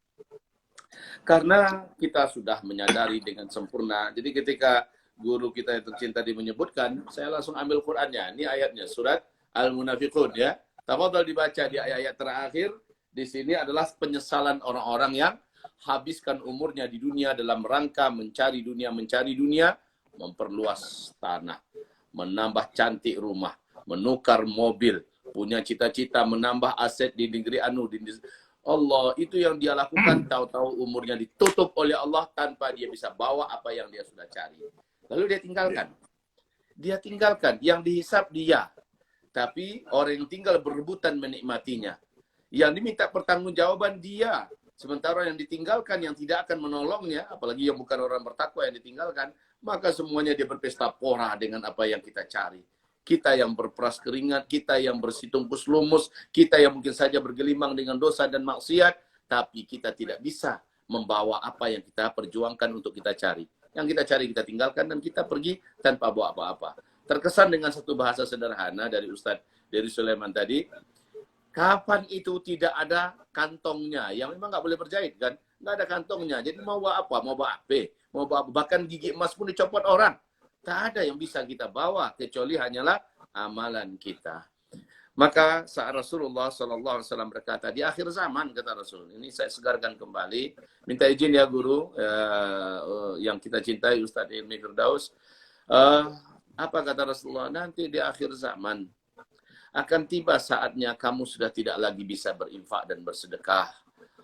Karena kita sudah menyadari dengan sempurna. Jadi ketika guru kita yang tercinta menyebutkan, saya langsung ambil Qur'annya. Ini ayatnya, surat Al-Munafiqun, ya. Tafadhol dibaca di ayat-ayat terakhir. Di sini adalah penyesalan orang-orang yang habiskan umurnya di dunia dalam rangka mencari dunia, memperluas tanah, menambah cantik rumah, menukar mobil, punya cita-cita menambah aset di negeri anu. Allah, itu yang dia lakukan, tahu-tahu umurnya ditutup oleh Allah tanpa dia bisa bawa apa yang dia sudah cari. Lalu dia tinggalkan. Dia tinggalkan, yang dihisap dia. Tapi orang yang tinggal berebutan menikmatinya. Yang diminta pertanggungjawaban dia. Sementara yang ditinggalkan, yang tidak akan menolongnya, apalagi yang bukan orang bertakwa yang ditinggalkan, maka semuanya dia berpesta pora dengan apa yang kita cari. Kita yang berperas keringat, kita yang bersitungkus lumus, kita yang mungkin saja bergelimang dengan dosa dan maksiat, tapi kita tidak bisa membawa apa yang kita perjuangkan untuk kita cari. Yang kita cari kita tinggalkan dan kita pergi tanpa bawa apa-apa. Terkesan dengan satu bahasa sederhana dari Ustadz dari Sulaiman tadi, kapan itu tidak ada kantongnya, yang memang nggak boleh berjahit kan, nggak ada kantongnya. Jadi mau bawa apa? Mau bawa AP, mau bawa bahkan gigi emas pun dicopot orang. Tak ada yang bisa kita bawa kecuali hanyalah amalan kita. Maka saat Rasulullah SAW berkata di akhir zaman, kata Rasul, ini saya segarkan kembali. Minta izin ya guru yang kita cintai Ustadz Hilmi Firdaus. Apa kata Rasulullah? Nanti di akhir zaman akan tiba saatnya kamu sudah tidak lagi bisa berinfak dan bersedekah.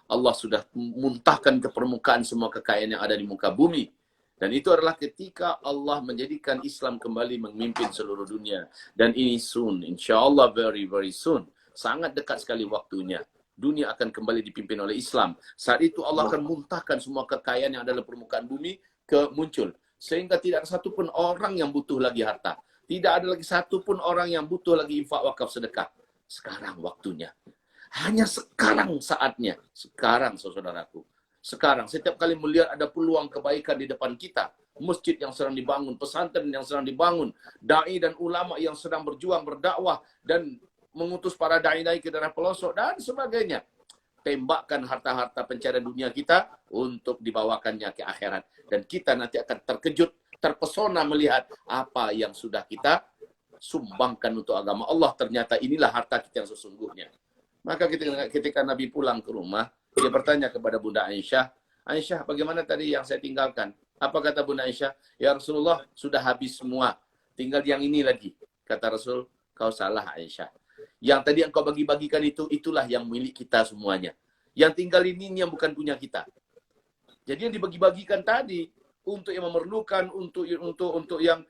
Allah sudah muntahkan ke permukaan semua kekayaan yang ada di muka bumi. Dan itu adalah ketika Allah menjadikan Islam kembali memimpin seluruh dunia. Dan ini soon, insya Allah very, very soon. Sangat dekat sekali waktunya. Dunia akan kembali dipimpin oleh Islam. Saat itu Allah akan muntahkan semua kekayaan yang ada di permukaan bumi muncul. Sehingga tidak ada satupun orang yang butuh lagi harta. Tidak ada lagi satupun orang yang butuh lagi infak, wakaf, sedekah. Sekarang waktunya. Hanya sekarang saatnya. Sekarang, saudaraku. Sekarang, setiap kali melihat ada peluang kebaikan di depan kita. Masjid yang sedang dibangun, pesantren yang sedang dibangun, da'i dan ulama yang sedang berjuang, berdakwah, dan mengutus para da'i-da'i ke daerah pelosok, dan sebagainya. Tembakkan harta-harta pencarian dunia kita untuk dibawakannya ke akhirat. Dan kita nanti akan terkejut, terpesona melihat apa yang sudah kita sumbangkan untuk agama Allah. Ternyata inilah harta kita yang sesungguhnya. Maka ketika Nabi pulang ke rumah, dia bertanya kepada Bunda Aisyah, Aisyah, bagaimana tadi yang saya tinggalkan? Apa kata Bunda Aisyah? Ya Rasulullah, sudah habis semua. Tinggal yang ini lagi. Kata Rasul, kau salah Aisyah. Yang tadi yang kau bagi-bagikan itu, itulah yang milik kita semuanya. Yang tinggal ini yang bukan punya kita. Jadi yang dibagi-bagikan tadi, untuk yang memerlukan, untuk yang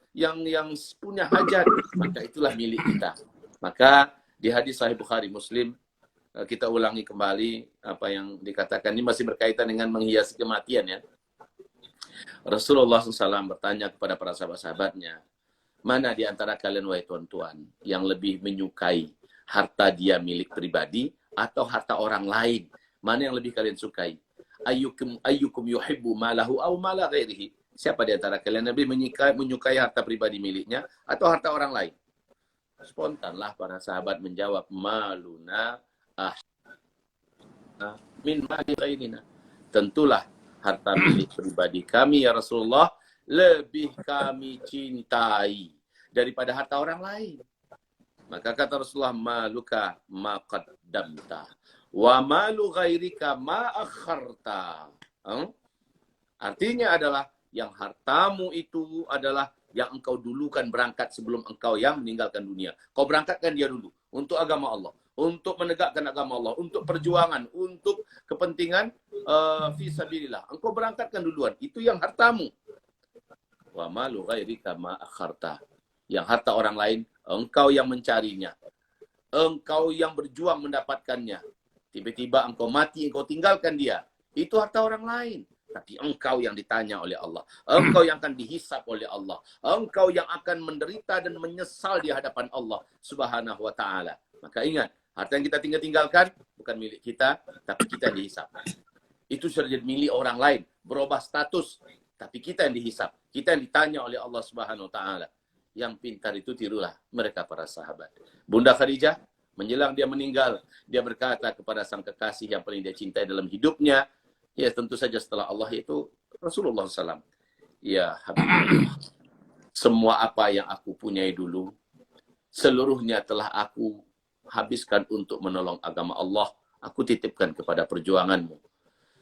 punya hajat, maka itulah milik kita. Maka di hadis Sahih Bukhari Muslim, kita ulangi kembali apa yang dikatakan. Ini masih berkaitan dengan menghiasi kematian ya. Rasulullah SAW bertanya kepada para sahabat-sahabatnya, mana di antara kalian, wahai tuan-tuan, yang lebih menyukai harta dia milik pribadi atau harta orang lain? Mana yang lebih kalian sukai? Ayyukum yuhibbu malahu aw mala ghairihi? Siapa di antara kalian lebih menyukai harta pribadi miliknya atau harta orang lain? Spontanlah para sahabat menjawab, maluna min mali ghairina. Tentulah harta milik pribadi kami ya Rasulullah lebih kami cintai daripada harta orang lain. Maka kata Rasulullah, maluka ma qaddamta wa malu ghairika ma akharta. Artinya adalah yang hartamu itu adalah yang engkau dulukan berangkat sebelum engkau yang meninggalkan dunia. Kau berangkatkan dia dulu untuk agama Allah, untuk menegakkan agama Allah, untuk perjuangan, untuk kepentingan fisabilillah. Engkau berangkatkan duluan. Itu yang hartamu. Wa malu ghairika ma akharta. Yang harta orang lain, engkau yang mencarinya. Engkau yang berjuang mendapatkannya. Tiba-tiba engkau mati, engkau tinggalkan dia. Itu harta orang lain. Tapi engkau yang ditanya oleh Allah. Engkau yang akan dihisap oleh Allah. Engkau yang akan menderita dan menyesal di hadapan Allah Subhanahu wa ta'ala. Maka ingat, harta yang kita tinggalkan bukan milik kita, tapi kita yang dihisap. Itu sudah jadi milik orang lain. Berubah status. Tapi kita yang dihisap. Kita yang ditanya oleh Allah Subhanahu wa ta'ala. Yang pintar itu tirulah mereka para sahabat. Bunda Khadijah, menjelang dia meninggal, dia berkata kepada sang kekasih yang paling dia cintai dalam hidupnya, ya tentu saja setelah Allah, itu Rasulullah SAW. Ya Habibullah, semua apa yang aku punyai dulu, seluruhnya telah aku habiskan untuk menolong agama Allah. Aku titipkan kepada perjuanganmu.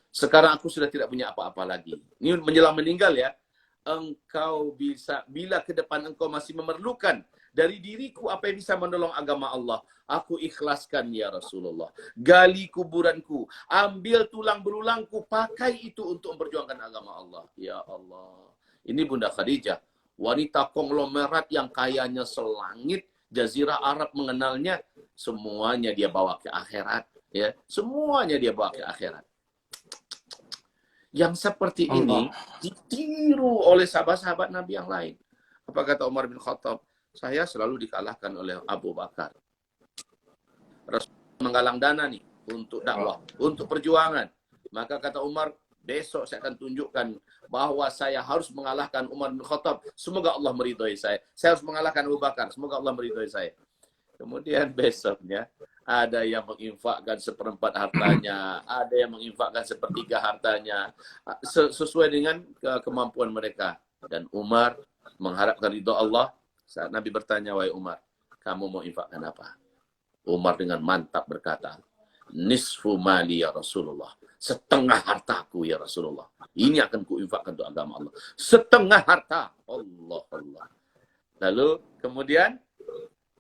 Sekarang aku sudah tidak punya apa-apa lagi. Ini menjelang meninggal ya. Engkau bisa, bila ke depan engkau masih memerlukan dari diriku apa yang bisa menolong agama Allah, aku ikhlaskan ya Rasulullah. Gali kuburanku, ambil tulang belulangku, pakai itu untuk memperjuangkan agama Allah. Ya Allah. Ini Bunda Khadijah, wanita konglomerat yang kayanya selangit, Jazirah Arab mengenalnya, semuanya dia bawa ke akhirat, ya. Semuanya dia bawa ke akhirat. Yang seperti ini ditiru oleh sahabat-sahabat Nabi yang lain. Apa kata Umar bin Khattab? Saya selalu dikalahkan oleh Abu Bakar. Rasul menggalang dana nih untuk dakwah, untuk perjuangan. Maka kata Umar, besok saya akan tunjukkan bahwa saya harus mengalahkan Umar bin Khattab. Semoga Allah meridhoi saya. Saya harus mengalahkan Abu Bakar. Semoga Allah meridhoi saya. Kemudian besoknya ada yang menginfakkan seperempat hartanya, ada yang menginfakkan sepertiga hartanya, sesuai dengan kemampuan mereka. Dan Umar mengharapkan ridho Allah. Saat Nabi bertanya, wahai Umar, kamu mau infakkan apa? Umar dengan mantap berkata, nisfu mali ya Rasulullah. Setengah hartaku ya Rasulullah. Ini akan kuinfakkan untuk agama Allah. Setengah harta. Allah. Lalu kemudian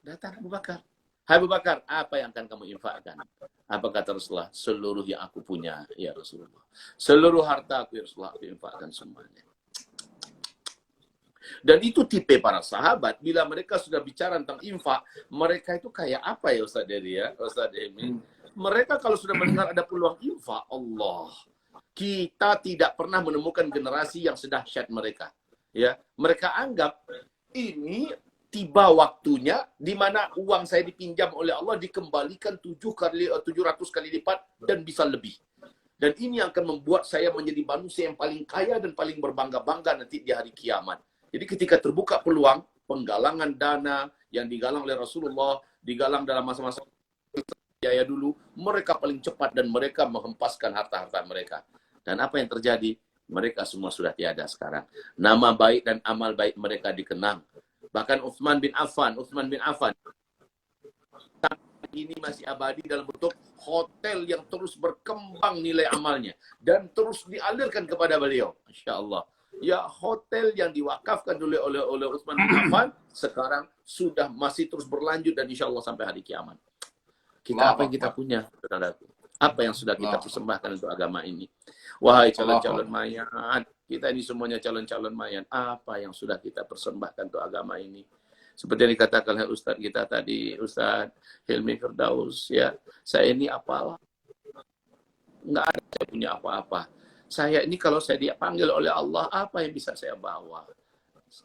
datang Abu Bakar. Hai Abu Bakar, apa yang akan kamu infakkan? Apa kata Rasulullah? Seluruh yang aku punya, ya Rasulullah. Seluruh harta aku, ya Rasulullah, aku infakkan semuanya. Dan itu tipe para sahabat. Bila mereka sudah bicara tentang infak, mereka itu kayak apa ya Ustaz Dery ya? Ustaz Dery. Mereka kalau sudah mendengar ada peluang infak, Allah. Kita tidak pernah menemukan generasi yang sedahsyat mereka. Ya, mereka anggap ini tiba waktunya di mana uang saya dipinjam oleh Allah dikembalikan 700 kali lipat dan bisa lebih. Dan ini akan membuat saya menjadi manusia yang paling kaya dan paling berbangga-bangga nanti di hari kiamat. Jadi ketika terbuka peluang penggalangan dana yang digalang oleh Rasulullah, digalang dalam masa-masa jaya dulu, mereka paling cepat dan mereka menghempaskan harta-harta mereka. Dan apa yang terjadi? Mereka semua sudah tiada sekarang. Nama baik dan amal baik mereka dikenang. Bahkan Utsman bin Affan ini masih abadi dalam bentuk hotel yang terus berkembang nilai amalnya dan terus dialirkan kepada beliau. Masya Allah. Ya, hotel yang diwakafkan oleh Utsman bin Affan sekarang sudah masih terus berlanjut dan insya Allah sampai hari kiamat. Kita apa yang kita punya, saudaraku? Apa yang sudah kita persembahkan untuk agama ini? Wahai calon-calon mayat, kita ini semuanya calon-calon mayat. Apa yang sudah kita persembahkan untuk agama ini? Seperti yang dikatakan oleh Ustadz kita tadi, Ustadz Hilmi Firdaus, ya, saya ini apalah, nggak ada, saya punya apa-apa. Saya ini kalau saya dipanggil oleh Allah, apa yang bisa saya bawa?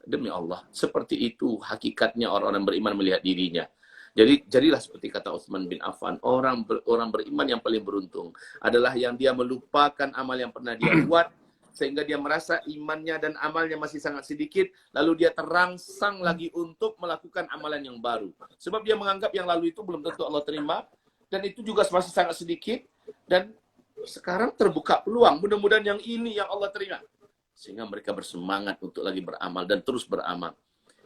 Demi Allah, seperti itu hakikatnya orang-orang beriman melihat dirinya. Jadi jadilah seperti kata Utsman bin Affan, orang beriman yang paling beruntung adalah yang dia melupakan amal yang pernah dia buat, sehingga dia merasa imannya dan amalnya masih sangat sedikit, lalu dia terangsang lagi untuk melakukan amalan yang baru. Sebab dia menganggap yang lalu itu belum tentu Allah terima, dan itu juga masih sangat sedikit, dan sekarang terbuka peluang, mudah-mudahan yang ini yang Allah terima. Sehingga mereka bersemangat untuk lagi beramal dan terus beramal.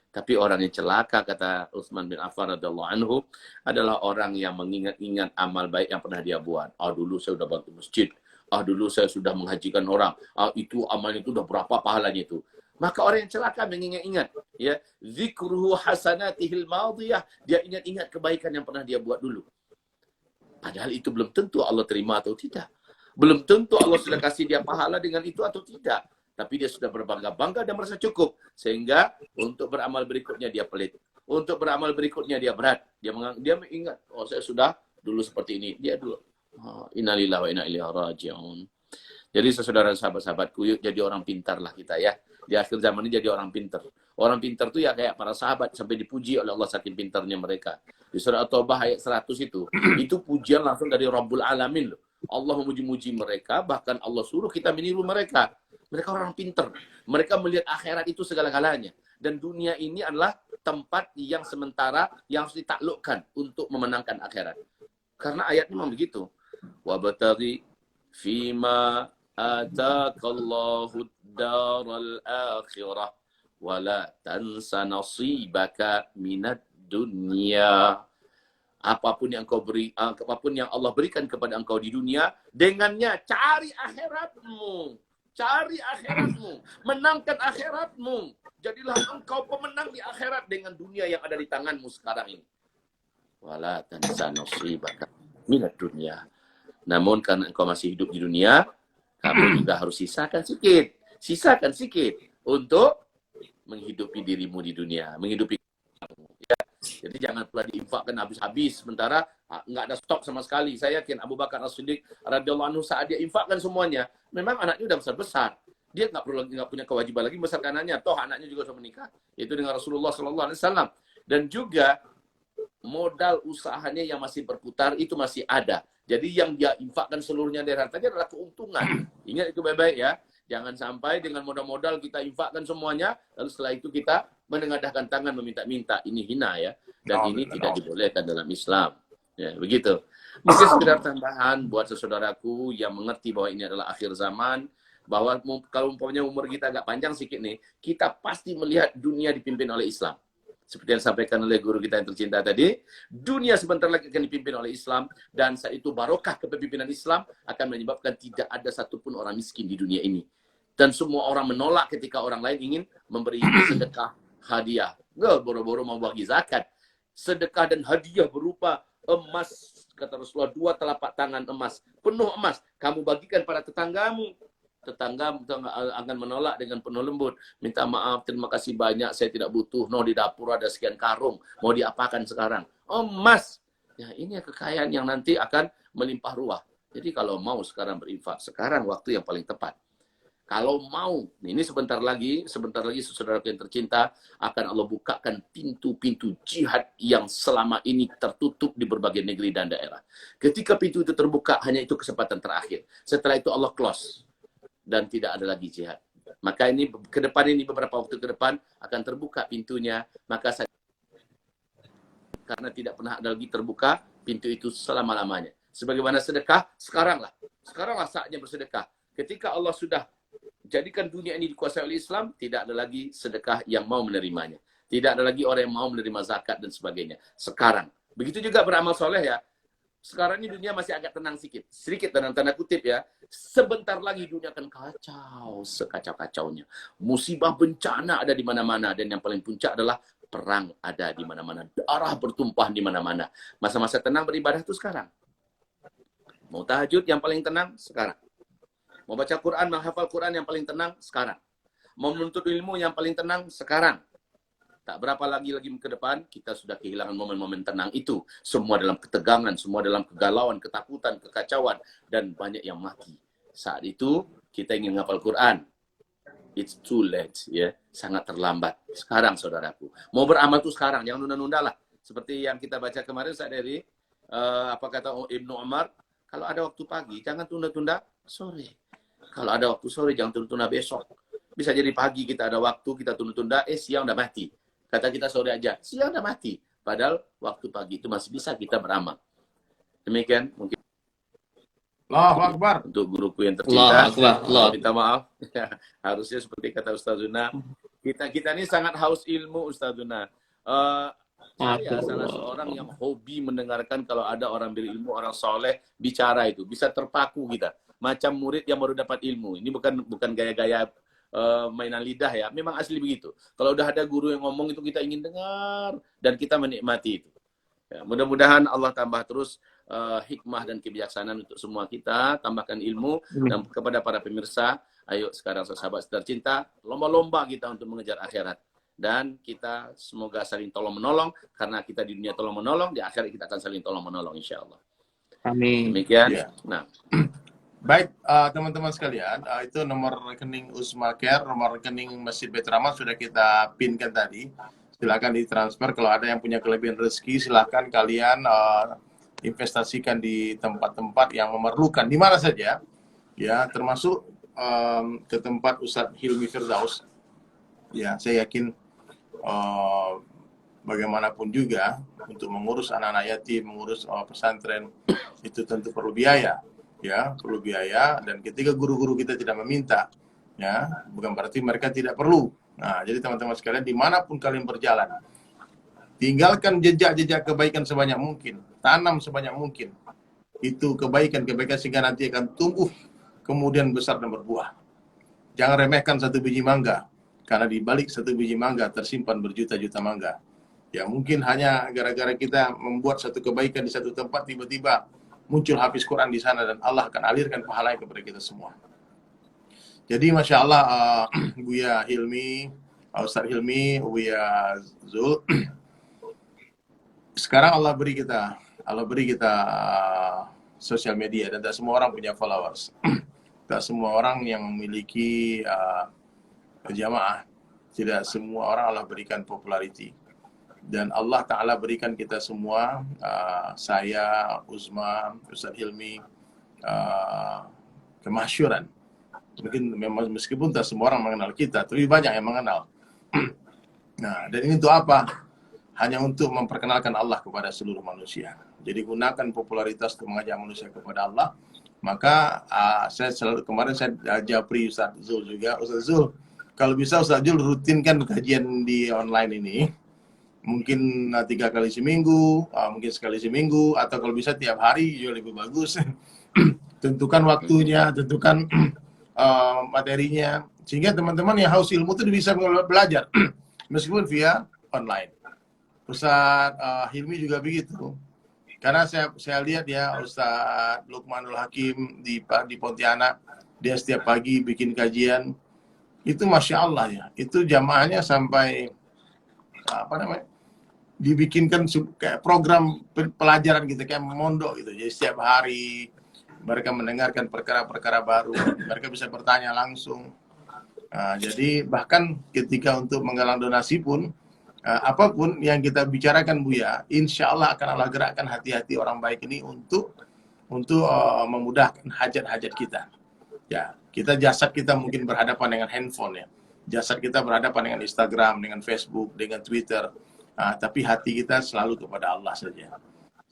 Tapi orang yang celaka, kata Utsman bin Affan radhiyallahu anhu, adalah orang yang mengingat-ingat amal baik yang pernah dia buat. Dulu saya sudah bantu masjid. Dulu saya sudah menghajikan orang. Itu amalnya itu udah berapa pahalanya itu. Maka orang yang celaka mengingat-ingat, ya, zikruhu hasanatihil madiyah, dia ingat-ingat kebaikan yang pernah dia buat dulu. Padahal itu belum tentu Allah terima atau tidak. Belum tentu Allah sudah kasih dia pahala dengan itu atau tidak. Tapi dia sudah berbangga-bangga dan merasa cukup. Sehingga untuk beramal berikutnya dia pelit. Untuk beramal berikutnya dia berat. Dia mengingat, saya sudah dulu seperti ini. Dia dulu. Innalillahi wa inna ilaihi raji'un. Jadi saudara sahabat-sahabatku, yuk jadi orang pintar lah kita ya. Di akhir zaman ini jadi orang pintar. Orang pintar itu ya kayak para sahabat sampai dipuji oleh Allah saking pintarnya mereka. Di surah At-Taubah ayat 100 itu pujian langsung dari Rabbul Alamin loh. Allah memuji-muji mereka, bahkan Allah suruh kita meniru mereka. Mereka orang pintar. Mereka melihat akhirat itu segala-galanya. Dan dunia ini adalah tempat yang sementara yang harus ditaklukkan untuk memenangkan akhirat. Karena ayatnya memang begitu. Wabtaghi fima ataqallahu daral akhirah wala tansa nasibaka minad dunya. Apapun yang Allah berikan kepada engkau di dunia, dengannya cari akhiratmu. Cari akhiratmu, menangkan akhiratmu. Jadilah engkau pemenang di akhirat dengan dunia yang ada di tanganmu sekarang ini. Wala tansa nasibaka minad dunya. Namun karena engkau masih hidup di dunia, kamu juga harus sisakan sedikit untuk menghidupi dirimu di dunia, menghidupi kamu. Ya. Jadi jangan pula diinfakkan habis-habis, sementara nggak ada stok sama sekali. Saya yakin Abu Bakar As-Siddiq radhiyallahu anhu saat dia infakkan semuanya, memang anaknya udah besar-besar. Dia nggak punya kewajiban lagi membesarkan anaknya. Toh anaknya juga sudah menikah, yaitu dengan Rasulullah SAW. Dan juga modal usahanya yang masih berputar itu masih ada. Jadi yang dia infakkan seluruhnya dari hartanya adalah keuntungan. Ingat itu baik-baik ya. Jangan sampai dengan modal-modal kita infakkan semuanya, lalu setelah itu kita menengadahkan tangan meminta-minta. Ini hina ya. Dan ini tidak dibolehkan dalam Islam. Ya, begitu. Mungkin sekedar tambahan buat saudaraku yang mengerti bahwa ini adalah akhir zaman, bahwa kalau umpamanya umur kita agak panjang sedikit nih, kita pasti melihat dunia dipimpin oleh Islam. Seperti yang disampaikan oleh guru kita yang tercinta tadi, dunia sebentar lagi akan dipimpin oleh Islam, dan saat itu barokah kepemimpinan Islam akan menyebabkan tidak ada satupun orang miskin di dunia ini. Dan semua orang menolak ketika orang lain ingin memberi sedekah, hadiah. Nggak, boro-boro mau bagi zakat. Sedekah dan hadiah berupa emas, kata Rasulullah, 2 telapak tangan emas, penuh emas. Kamu bagikan pada tetanggamu. Tetangga akan menolak dengan penuh lembut. Minta maaf, terima kasih banyak, saya tidak butuh. No, di dapur ada sekian karung. Mau diapakan sekarang? Emas. Ya, ini kekayaan yang nanti akan melimpah ruah. Jadi kalau mau sekarang berinfak, sekarang waktu yang paling tepat. Kalau mau, ini sebentar lagi saudara yang tercinta, akan Allah bukakan pintu-pintu jihad yang selama ini tertutup di berbagai negeri dan daerah. Ketika pintu itu terbuka, hanya itu kesempatan terakhir. Setelah itu Allah close. Dan tidak ada lagi jihad. Maka ini ke depan ini, beberapa waktu ke depan akan terbuka pintunya. Maka saya, karena tidak pernah ada lagi terbuka pintu itu selama-lamanya. Sebagaimana sedekah, sekaranglah saatnya bersedekah. Ketika Allah sudah jadikan dunia ini dikuasai oleh Islam, tidak ada lagi sedekah yang mau menerimanya. Tidak ada lagi orang yang mau menerima zakat dan sebagainya. Sekarang. Begitu juga beramal soleh ya. Sekarang ini dunia masih agak tenang sedikit dalam tanda kutip ya. Sebentar lagi dunia akan kacau, sekacau-kacaunya. Musibah bencana ada di mana-mana, dan yang paling puncak adalah perang ada di mana-mana. Darah bertumpah di mana-mana. Masa-masa tenang beribadah itu sekarang. Mau tahajud yang paling tenang sekarang. Mau baca Quran, menghafal Quran yang paling tenang sekarang. Mau menuntut ilmu yang paling tenang sekarang. Tak berapa lagi ke depan, kita sudah kehilangan momen-momen tenang itu. Semua dalam ketegangan, semua dalam kegalauan, ketakutan, kekacauan, dan banyak yang mati. Saat itu, kita ingin ngapal Quran, it's too late, ya, sangat terlambat. Sekarang saudaraku, mau beramal tuh sekarang, jangan nunda-nunda lah. Seperti yang kita baca kemarin saat dari apa kata Ibnu Umar, kalau ada waktu pagi jangan tunda-tunda sore. Kalau ada waktu sore jangan tunda-tunda besok. Bisa jadi pagi kita ada waktu, kita tunda-tunda, siang udah mati. Kata kita sore aja, siang udah mati. Padahal waktu pagi itu masih bisa kita beramal. Demikian mungkin Allahu Akbar. untuk guruku yang Allah tercinta. Akbar. Allah. Minta maaf. Harusnya seperti kata Ustazuna, kita ini sangat haus ilmu, Ustazuna. Saya salah seorang yang hobi mendengarkan kalau ada orang berilmu, orang soleh bicara itu. Bisa terpaku kita. Macam murid yang baru dapat ilmu. Ini bukan gaya-gaya mainan lidah ya. Memang asli begitu. Kalau udah ada guru yang ngomong itu kita ingin dengar dan kita menikmati itu. Ya, mudah-mudahan Allah tambah terus hikmah dan kebijaksanaan untuk semua kita. Tambahkan ilmu. Dan kepada para pemirsa, ayo sekarang sahabat tercinta, lomba-lomba kita untuk mengejar akhirat. Dan kita semoga saling tolong-menolong. Karena kita di dunia tolong-menolong, di akhirat kita akan saling tolong-menolong insya Allah. Amin. Demikian. Ya. Nah, Baik, teman-teman sekalian, itu nomor rekening Uzma Care, nomor rekening Masjid Baitur Rahman sudah kita pinkan tadi. Silakan ditransfer. Kalau ada yang punya kelebihan rezeki, silakan kalian investasikan di tempat-tempat yang memerlukan, di mana saja, ya, termasuk ke tempat Ustadz Hilmi Firdaus. Ya, saya yakin bagaimanapun juga untuk mengurus anak-anak yatim, mengurus pesantren itu tentu perlu biaya. Ya, perlu biaya, dan ketika guru-guru kita tidak meminta, ya, bukan berarti mereka tidak perlu. Nah, jadi teman-teman sekalian, dimanapun kalian berjalan, tinggalkan jejak-jejak kebaikan sebanyak mungkin, tanam sebanyak mungkin itu kebaikan-kebaikan sehingga nanti akan tumbuh kemudian besar dan berbuah. Jangan remehkan satu biji mangga, karena di balik satu biji mangga tersimpan berjuta-juta mangga. Ya, mungkin hanya gara-gara kita membuat satu kebaikan di satu tempat, tiba-tiba muncul hafiz Quran di sana dan Allah akan alirkan pahalanya kepada kita semua. Jadi Masya Allah, Buya Hilmi, Ustaz Hilmi, Buya Zul, sekarang Allah beri kita sosial media, dan tak semua orang punya followers. Tak semua orang yang memiliki jamaah, tidak semua orang Allah berikan popularity. Dan Allah Ta'ala berikan kita semua, saya, Uzma, Ustaz Hilmi, kemasyuran. Meskipun tak semua orang mengenal kita, tapi banyak yang mengenal. Nah, dan ini untuk apa? Hanya untuk memperkenalkan Allah kepada seluruh manusia. Jadi gunakan popularitas untuk mengajak manusia kepada Allah. Maka kemarin saya japri Ustaz Zul juga. Ustaz Zul, kalau bisa Ustaz Zul rutinkan kajian di online ini. Mungkin 3 kali seminggu, mungkin sekali seminggu, atau kalau bisa tiap hari juga lebih bagus. Tentukan waktunya, tentukan materinya, sehingga teman-teman yang haus ilmu itu bisa belajar meskipun via online. Ustaz Hilmi juga begitu, karena saya lihat ya Ustaz Lukmanul Hakim di Pontianak, dia setiap pagi bikin kajian itu Masya Allah ya, itu jamaahnya sampai dibikinkan kayak program pelajaran gitu, kayak mondok gitu. Jadi setiap hari mereka mendengarkan perkara-perkara baru, mereka bisa bertanya langsung. Jadi bahkan ketika untuk menggalang donasi pun, apapun yang kita bicarakan Buya, insya Allah akan Allah gerakkan hati-hati orang baik ini untuk memudahkan hajat-hajat kita. Ya, jasad kita mungkin berhadapan dengan handphone ya, jasad kita berhadapan dengan Instagram, dengan Facebook, dengan Twitter. Tapi hati kita selalu kepada Allah saja.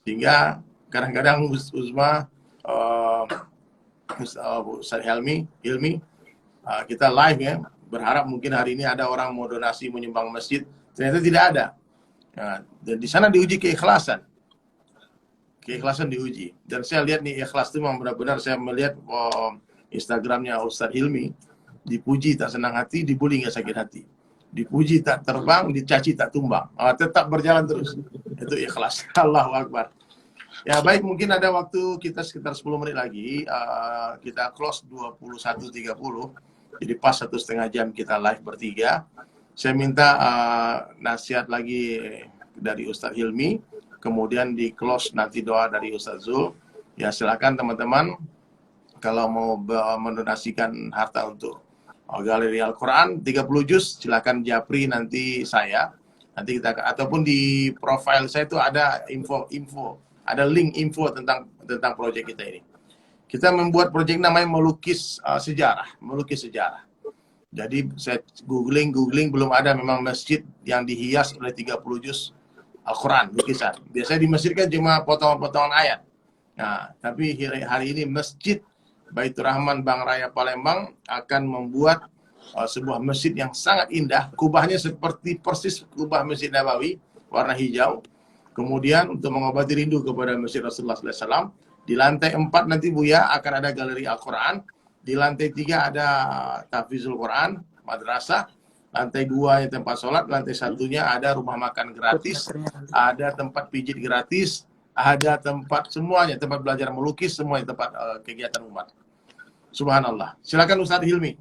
Sehingga kadang-kadang Uzma, Ustaz Hilmi, kita live ya, berharap mungkin hari ini ada orang mau donasi menyumbang masjid, ternyata tidak ada. Dan di sana diuji keikhlasan diuji. Dan saya lihat nih ikhlas itu memang benar-benar, saya melihat Instagramnya Ustaz Hilmi, dipuji tak senang hati, dibully nggak sakit hati. Dipuji tak terbang, dicaci tak tumbang. Tetap berjalan terus. Itu ikhlas. Allahu Akbar. Ya baik, mungkin ada waktu kita sekitar 10 menit lagi. Kita close 21.30. Jadi pas 1,5 jam kita live bertiga. Saya minta nasihat lagi dari Ustaz Hilmi. Kemudian di close nanti doa dari Ustaz Zul. Ya silakan teman-teman. kalau mau mendonasikan harta untuk galeri Al-Quran 30 juz, silakan japri nanti saya. Nanti kita ataupun di profile saya itu ada info, ada link info tentang proyek kita ini. Kita membuat proyek namanya melukis sejarah. Jadi saya googling belum ada memang masjid yang dihias oleh 30 juz Al-Quran lukisan. Biasanya di masjid kan cuma potongan-potongan ayat. Nah, tapi hari ini Masjid Baitur Rahman Bank Raya Palembang akan membuat sebuah masjid yang sangat indah. Kubahnya seperti persis kubah Masjid Nabawi, warna hijau. Kemudian untuk mengobati rindu kepada Masjid Rasulullah SAW, di lantai 4 nanti Buya akan ada galeri Al-Quran. Di lantai 3 ada Tahfizul Quran, madrasah. Lantai 2 yang tempat sholat, lantai 1-nya ada rumah makan gratis, ada tempat pijit gratis, ada tempat semuanya, tempat belajar melukis, semuanya tempat kegiatan umat. Subhanallah. Silakan Ustadz Hilmi.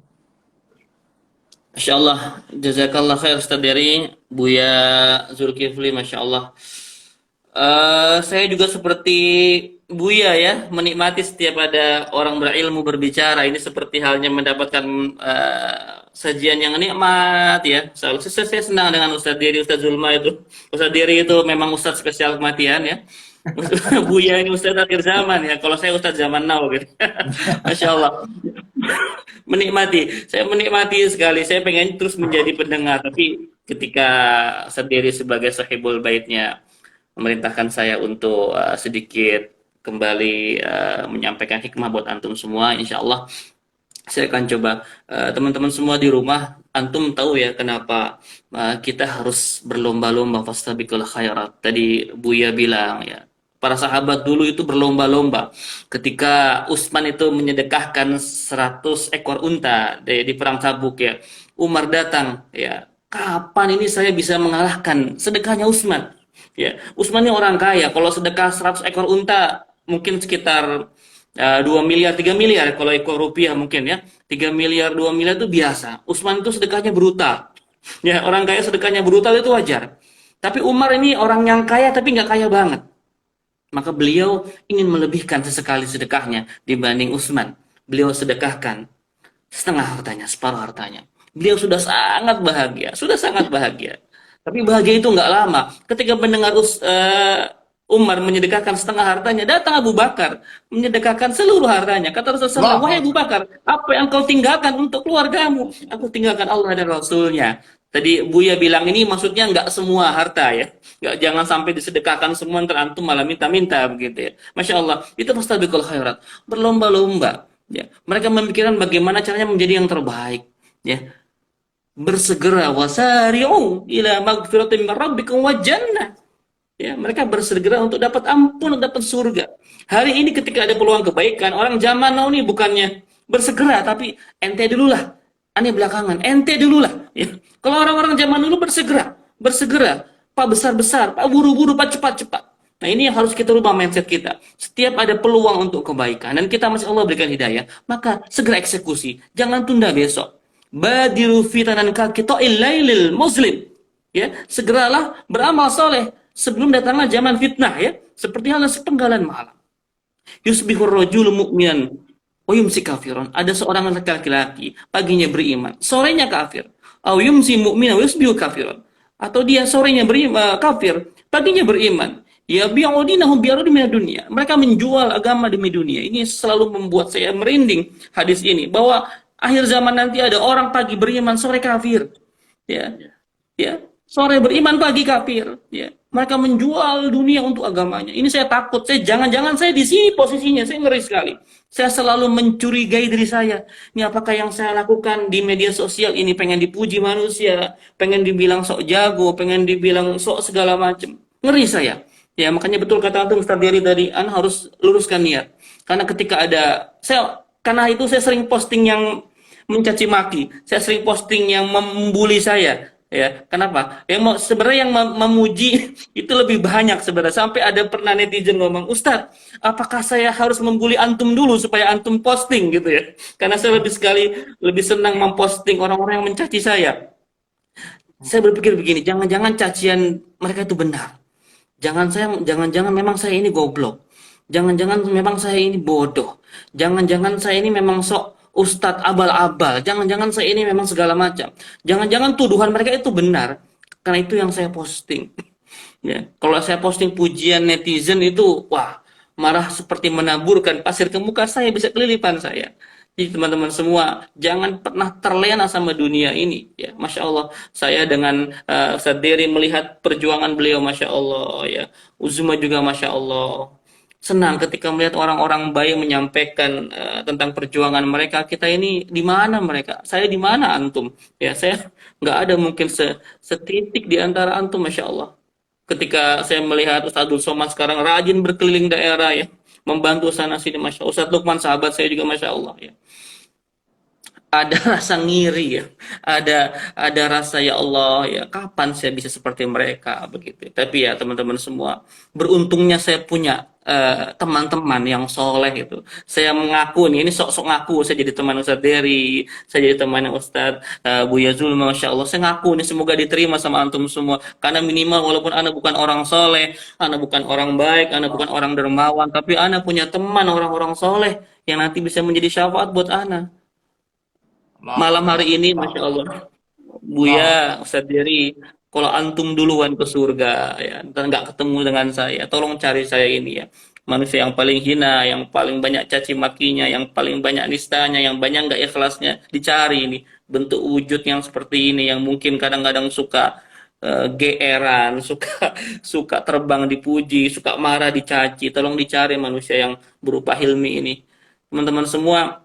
Masya Allah, jazakallah khair Ustadz Dery, Buya Zulkifli, Masya Allah. Saya juga seperti Buya ya, menikmati setiap ada orang berilmu berbicara. Ini seperti halnya mendapatkan sajian yang nikmat ya. Saya senang dengan Ustadz Dery, Ustadz Zulma itu. Ustadz Dery itu memang Ustadz spesial kematian ya. Buya ini Ustadz akhir zaman ya. Kalau saya Ustadz zaman now gitu. Masya Allah. Saya menikmati sekali. Saya pengen terus menjadi pendengar. Tapi ketika Ustadz Dery sebagai sahibul baitnya memerintahkan saya untuk sedikit kembali menyampaikan hikmah buat antum semua, insya Allah saya akan coba. Teman-teman semua di rumah, antum tahu ya kenapa kita harus berlomba-lomba fastabiqul khairat. Tadi Buya bilang ya, para sahabat dulu itu berlomba-lomba. Ketika Utsman itu menyedekahkan 100 ekor unta di perang Tabuk ya, Umar datang ya, kapan ini saya bisa mengalahkan sedekahnya Utsman? Ya, Utsman ini orang kaya, kalau sedekah 100 ekor unta mungkin sekitar 2 miliar, 3 miliar kalau ekor rupiah mungkin ya. 3 miliar, 2 miliar itu biasa. Utsman itu sedekahnya brutal. Ya, orang kaya sedekahnya brutal itu wajar. Tapi Umar ini orang yang kaya tapi nggak kaya banget. Maka beliau ingin melebihkan sesekali sedekahnya dibanding Utsman. Beliau sedekahkan setengah hartanya, separuh hartanya. Beliau sudah sangat bahagia. Tapi bahagia itu nggak lama. Ketika mendengar Umar menyedekahkan setengah hartanya, datang Abu Bakar menyedekahkan seluruh hartanya. Kata Rasulullah, wahai Abu Bakar, apa yang kau tinggalkan untuk keluargamu? Aku tinggalkan Allah dan Rasulnya. Tadi Buya bilang ini maksudnya nggak semua harta ya. Jangan sampai disedekahkan semua, ntar antum malah minta-minta begitu ya. Masya Allah, itu fastabiqul khairat. Berlomba-lomba. Ya. Mereka memikirkan bagaimana caranya menjadi yang terbaik. Ya. Bersegera, wasari'u ila magfiratin min rabbikum wa jannah. Ya, mereka bersegera untuk dapat ampun, dapat surga. Hari ini ketika ada peluang kebaikan, orang zaman now ini bukannya bersegera, tapi ente dululah. Aneh belakangan, ente dululah. Ya. Kalau orang-orang zaman dulu bersegera, Pak besar-besar, Pak buru-buru, Pak cepat-cepat. Nah ini yang harus kita rubah mindset kita. Setiap ada peluang untuk kebaikan, dan kita masih Allah berikan hidayah, maka segera eksekusi. Jangan tunda besok. Badiru fitanan kaqita'il lailil muslim. Ya, segeralah beramal soleh sebelum datangnya zaman fitnah ya, seperti halnya sepenggalan malam. Yusbihur rajulu mu'minan wa yumsi kafiran. Ada seorang laki-laki paginya beriman, sorenya kafir. Aw yumsi mu'minan wa yusbihu kafiran. Atau dia sorenya beriman kafir, paginya beriman. Ya bi'udinahum bi'arudi minad dunya. Mereka menjual agama demi dunia. Ini selalu membuat saya merinding hadis ini, bahwa akhir zaman nanti ada orang pagi beriman, sore kafir. Ya. Ya, sore beriman, pagi kafir. Ya. Mereka menjual dunia untuk agamanya. Ini saya takut. Jangan-jangan saya di sini posisinya, saya ngeri sekali. Saya selalu mencurigai diri saya. Ini apakah yang saya lakukan di media sosial ini pengen dipuji manusia, pengen dibilang sok jago, pengen dibilang sok segala macam. Ngeri saya. Ya, makanya betul kata Antum Ustaz Dery tadi, Anda harus luruskan niat. Karena ketika karena itu saya sering posting yang mencaci maki, saya sering posting yang membuli saya. Ya, kenapa? Sebenarnya yang memuji itu lebih banyak sebenarnya. Sampai ada pernah netizen ngomong, Ustadz, apakah saya harus membuli antum dulu supaya antum posting gitu ya? Karena saya lebih senang memposting orang-orang yang mencaci saya. Saya berpikir begini, jangan-jangan cacian mereka itu benar. Jangan-jangan memang saya ini goblok. Jangan-jangan memang saya ini bodoh. Jangan-jangan saya ini memang sok ustadz abal-abal. Jangan-jangan saya ini memang segala macam. Jangan-jangan tuduhan mereka itu benar. Karena itu yang saya posting. Ya, kalau saya posting pujian netizen itu, wah, marah seperti menaburkan pasir ke muka saya, bisa kelilipan saya. Jadi teman-teman semua, jangan pernah terlena sama dunia ini. Ya, Masya Allah, saya dengan Ustadz Dery melihat perjuangan beliau, Masya Allah. Ya, Uzma juga, Masya Allah. Senang ketika melihat orang-orang baik menyampaikan tentang perjuangan mereka. Kita ini di mana mereka? Saya di mana antum? Ya, saya nggak ada mungkin setitik di antara antum, Masya Allah. Ketika saya melihat Ustadz Abdul Somad sekarang rajin berkeliling daerah ya, membantu sana sini, Masya Allah. Ustadz Lukman sahabat saya juga, Masya Allah ya, ada rasa ngiri ya, ada rasa ya Allah ya, kapan saya bisa seperti mereka begitu. Tapi ya teman-teman semua, beruntungnya saya punya teman-teman yang soleh itu. Saya mengaku nih, ini sok-sok ngaku saya jadi teman Ustadz Dery, saya jadi teman Ustadz Buya Zulma, Masya Allah. Saya ngaku nih, semoga diterima sama antum semua. Karena minimal walaupun anak bukan orang soleh, anak bukan orang baik, anak bukan orang dermawan, tapi anak punya teman orang-orang soleh yang nanti bisa menjadi syafaat buat anak. Allahu Malam Akbar. hari ini, Masya Allahu Allah, Akbar. Allahu Buya, Akbar. Ustadz Dery, kalau antum duluan ke surga, ya, dan nggak ketemu dengan saya, tolong cari saya ini ya. Manusia yang paling hina, yang paling banyak caci makinya, yang paling banyak nistanya, yang banyak nggak ikhlasnya, dicari ini. Bentuk wujud yang seperti ini, yang mungkin kadang-kadang suka geeran, suka suka terbang dipuji, suka marah dicaci. Tolong dicari manusia yang berupa Hilmi ini. Teman-teman semua,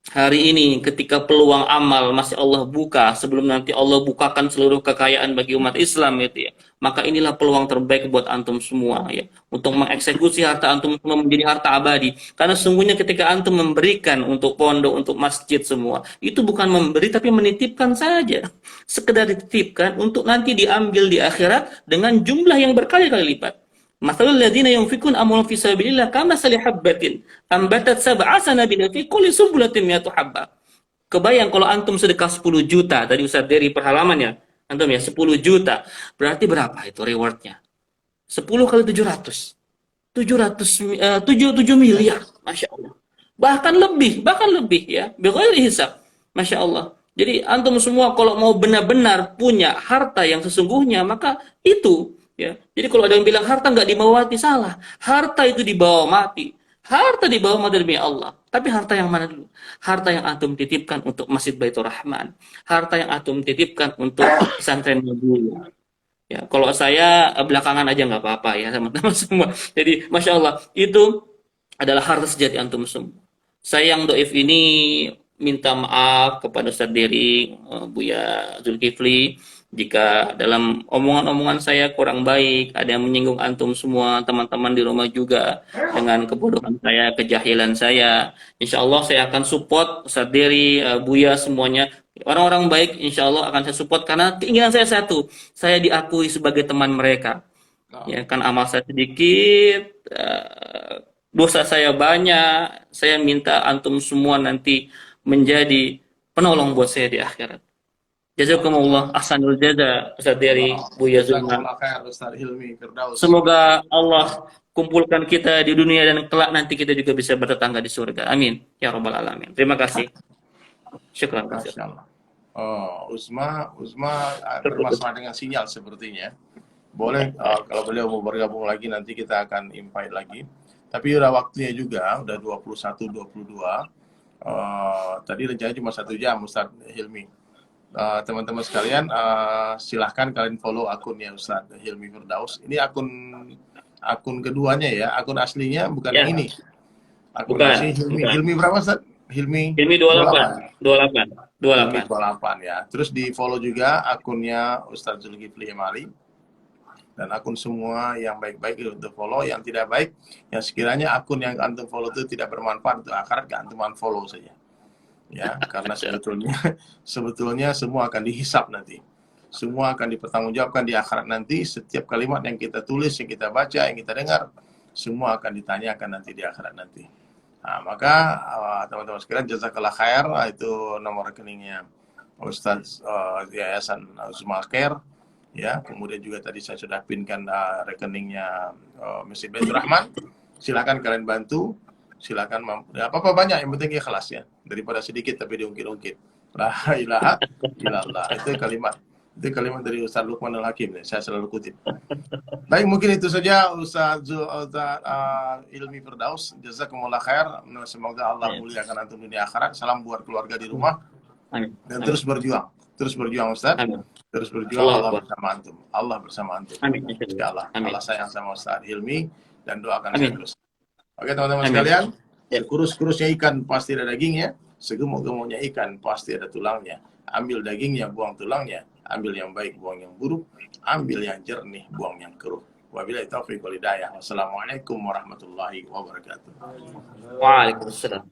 hari ini ketika peluang amal masih Allah buka sebelum nanti Allah bukakan seluruh kekayaan bagi umat Islam itu ya, maka inilah peluang terbaik buat antum semua ya, untuk mengeksekusi harta antum semua menjadi harta abadi. Karena sungguhnya ketika antum memberikan untuk pondok, untuk masjid semua, itu bukan memberi tapi menitipkan saja, sekedar dititipkan untuk nanti diambil di akhirat dengan jumlah yang berkali-kali lipat. Mathalul ladzina yunfikun amwalahum fi sabilillah kamathali habbatin ambatat sab'a sanabila fi kulli sumbulatin mi'atu habbah. Kebayang kalau antum sedekah 10 juta, tadi Ustaz dari perhalamannya, antum ya 10 juta. Berarti berapa itu rewardnya? 10 kali 700. 7 miliar, Masya Allah. Bahkan lebih ya. Bighairi hisab. Masya Allah. Jadi antum semua kalau mau benar-benar punya harta yang sesungguhnya, maka itu ya. Jadi kalau ada yang bilang harta nggak dibawa mati, salah. Harta itu dibawa mati. Harta dibawa mati demi Allah. Tapi harta yang mana dulu? Harta yang antum titipkan untuk Masjid Baitur Rahman. Harta yang antum titipkan untuk pesantren dulu. Ya, kalau saya belakangan aja nggak apa-apa ya teman-teman semua. Jadi Masya Allah itu adalah harta sejati antum semua. Saya yang doif ini minta maaf kepada Ustadz Dery, Buya Zulkifli, jika dalam omongan-omongan saya kurang baik, ada yang menyinggung antum semua, teman-teman di rumah juga, dengan kebodohan saya, kejahilan saya. Insya Allah saya akan support Ustadz Dery, Buya semuanya. Orang-orang baik insya Allah akan saya support karena keinginan saya satu, saya diakui sebagai teman mereka. Ya kan amal saya sedikit, dosa saya banyak, saya minta antum semua nanti menjadi penolong buat saya di akhirat. Jazakumullah ahsanul jaza Ustaz dari Buya Zulma. Jazakallah khair Ustaz Hilmi Firdaus. Semoga Allah kumpulkan kita di dunia dan kelak nanti kita juga bisa bertetangga di surga. Amin ya rabbal alamin. Terima kasih. Syukran kasih. Masya Allah. Oh, Uzma bermasalah dengan sinyal sepertinya. Boleh kalau beliau mau bergabung lagi nanti kita akan invite lagi. Tapi udah waktunya juga, udah 21.22. Tadi rencananya cuma 1 jam Ustaz Hilmi. Teman-teman sekalian, silahkan kalian follow akunnya Ustaz Hilmi Firdaus. Ini akun keduanya ya, akun aslinya bukan Ya. yang ini. Akun Bukan, asli Hilmi. bukan. Hilmi berapa Ustaz? Hilmi 28. 28 ya. Terus di follow juga akunnya Ustaz Zulkifli Emali. Dan akun semua yang baik-baik itu untuk follow, yang tidak baik, yang sekiranya akun yang antum follow itu tidak bermanfaat untuk akhirat, gak antum unfollow saja. Ya, karena sebetulnya semua akan dihisap nanti. Semua akan dipertanggungjawabkan di akhirat nanti. Setiap kalimat yang kita tulis, yang kita baca, yang kita dengar, semua akan ditanyakan nanti di akhirat nanti. Nah, maka teman-teman sekalian, jazakallah khair, itu nomor rekeningnya Ustaz Yayasan Uzma Care. Ya, kemudian juga tadi saya sudah pinkan rekeningnya Masjid Baitur Rahman. silakan kalian bantu, silakan ya, apa-apa banyak, yang penting ikhlas ya, daripada sedikit tapi diungkit-ungkit. La ilaha illallah, itu kalimat dari Ustaz Luqman Al-Hakim, saya selalu kutip. Baik, mungkin itu saja Ustaz Hilmi Firdaus. Jazakumullah khair. Semoga Allah muliakan antum dunia akhirat. Salam buat keluarga di rumah. Amin. Dan terus berjuang. Terus berjuang Ustaz. Amin. Terus berjuang. Allah bersama antum. Allah bersama antum. Amin. Insyaallah. Amin. Allah sayang sama Ustaz Hilmi dan doakan Amin. saya terus. Oke teman-teman Amin. sekalian, Ya. kurus-kurusnya ikan pasti ada dagingnya, segemuk-gemuknya ikan pasti ada tulangnya. Ambil dagingnya, buang tulangnya. Ambil yang baik, buang yang buruk. Ambil yang jernih, buang yang keruh. Wabillahi taufiq wal hidayah. Wassalamualaikum warahmatullahi wabarakatuh. Waalaikumsalam.